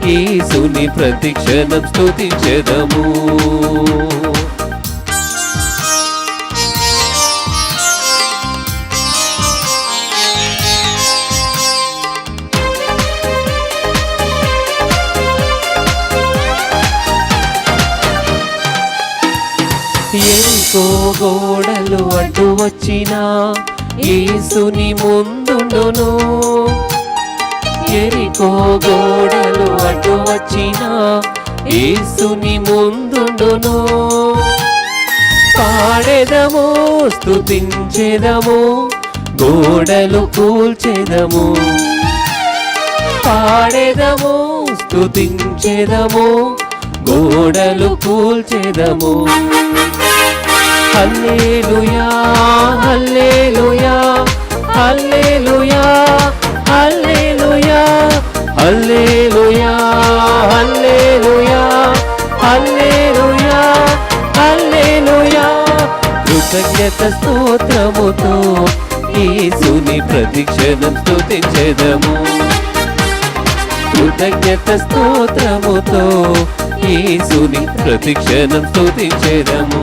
యేసుని ప్రతిక్షణం స్తుతించెదము ఎరికో గోడలు అడ్డు వచ్చినా యేసుని ముందుండును ఎరికో గోడలు అడ్డు వచ్చినా యేసుని ముందుండును పాడెదము స్తుతించెదము గోడలు కూల్చెదము పాడెదము స్తుతించెదము గోడలు కూల్చెదము హల్లెలూయా hallelujah hallelujah hallelujah hallelujah hallelujah hallelujah హల్లెలూయా కృతజ్ఞత స్తోత్రముతో యేసుని ప్రతిక్షణం స్తుతించెదము కృతజ్ఞత స్తోత్రముతో యేసుని ప్రతిక్షణం స్తుతించెదము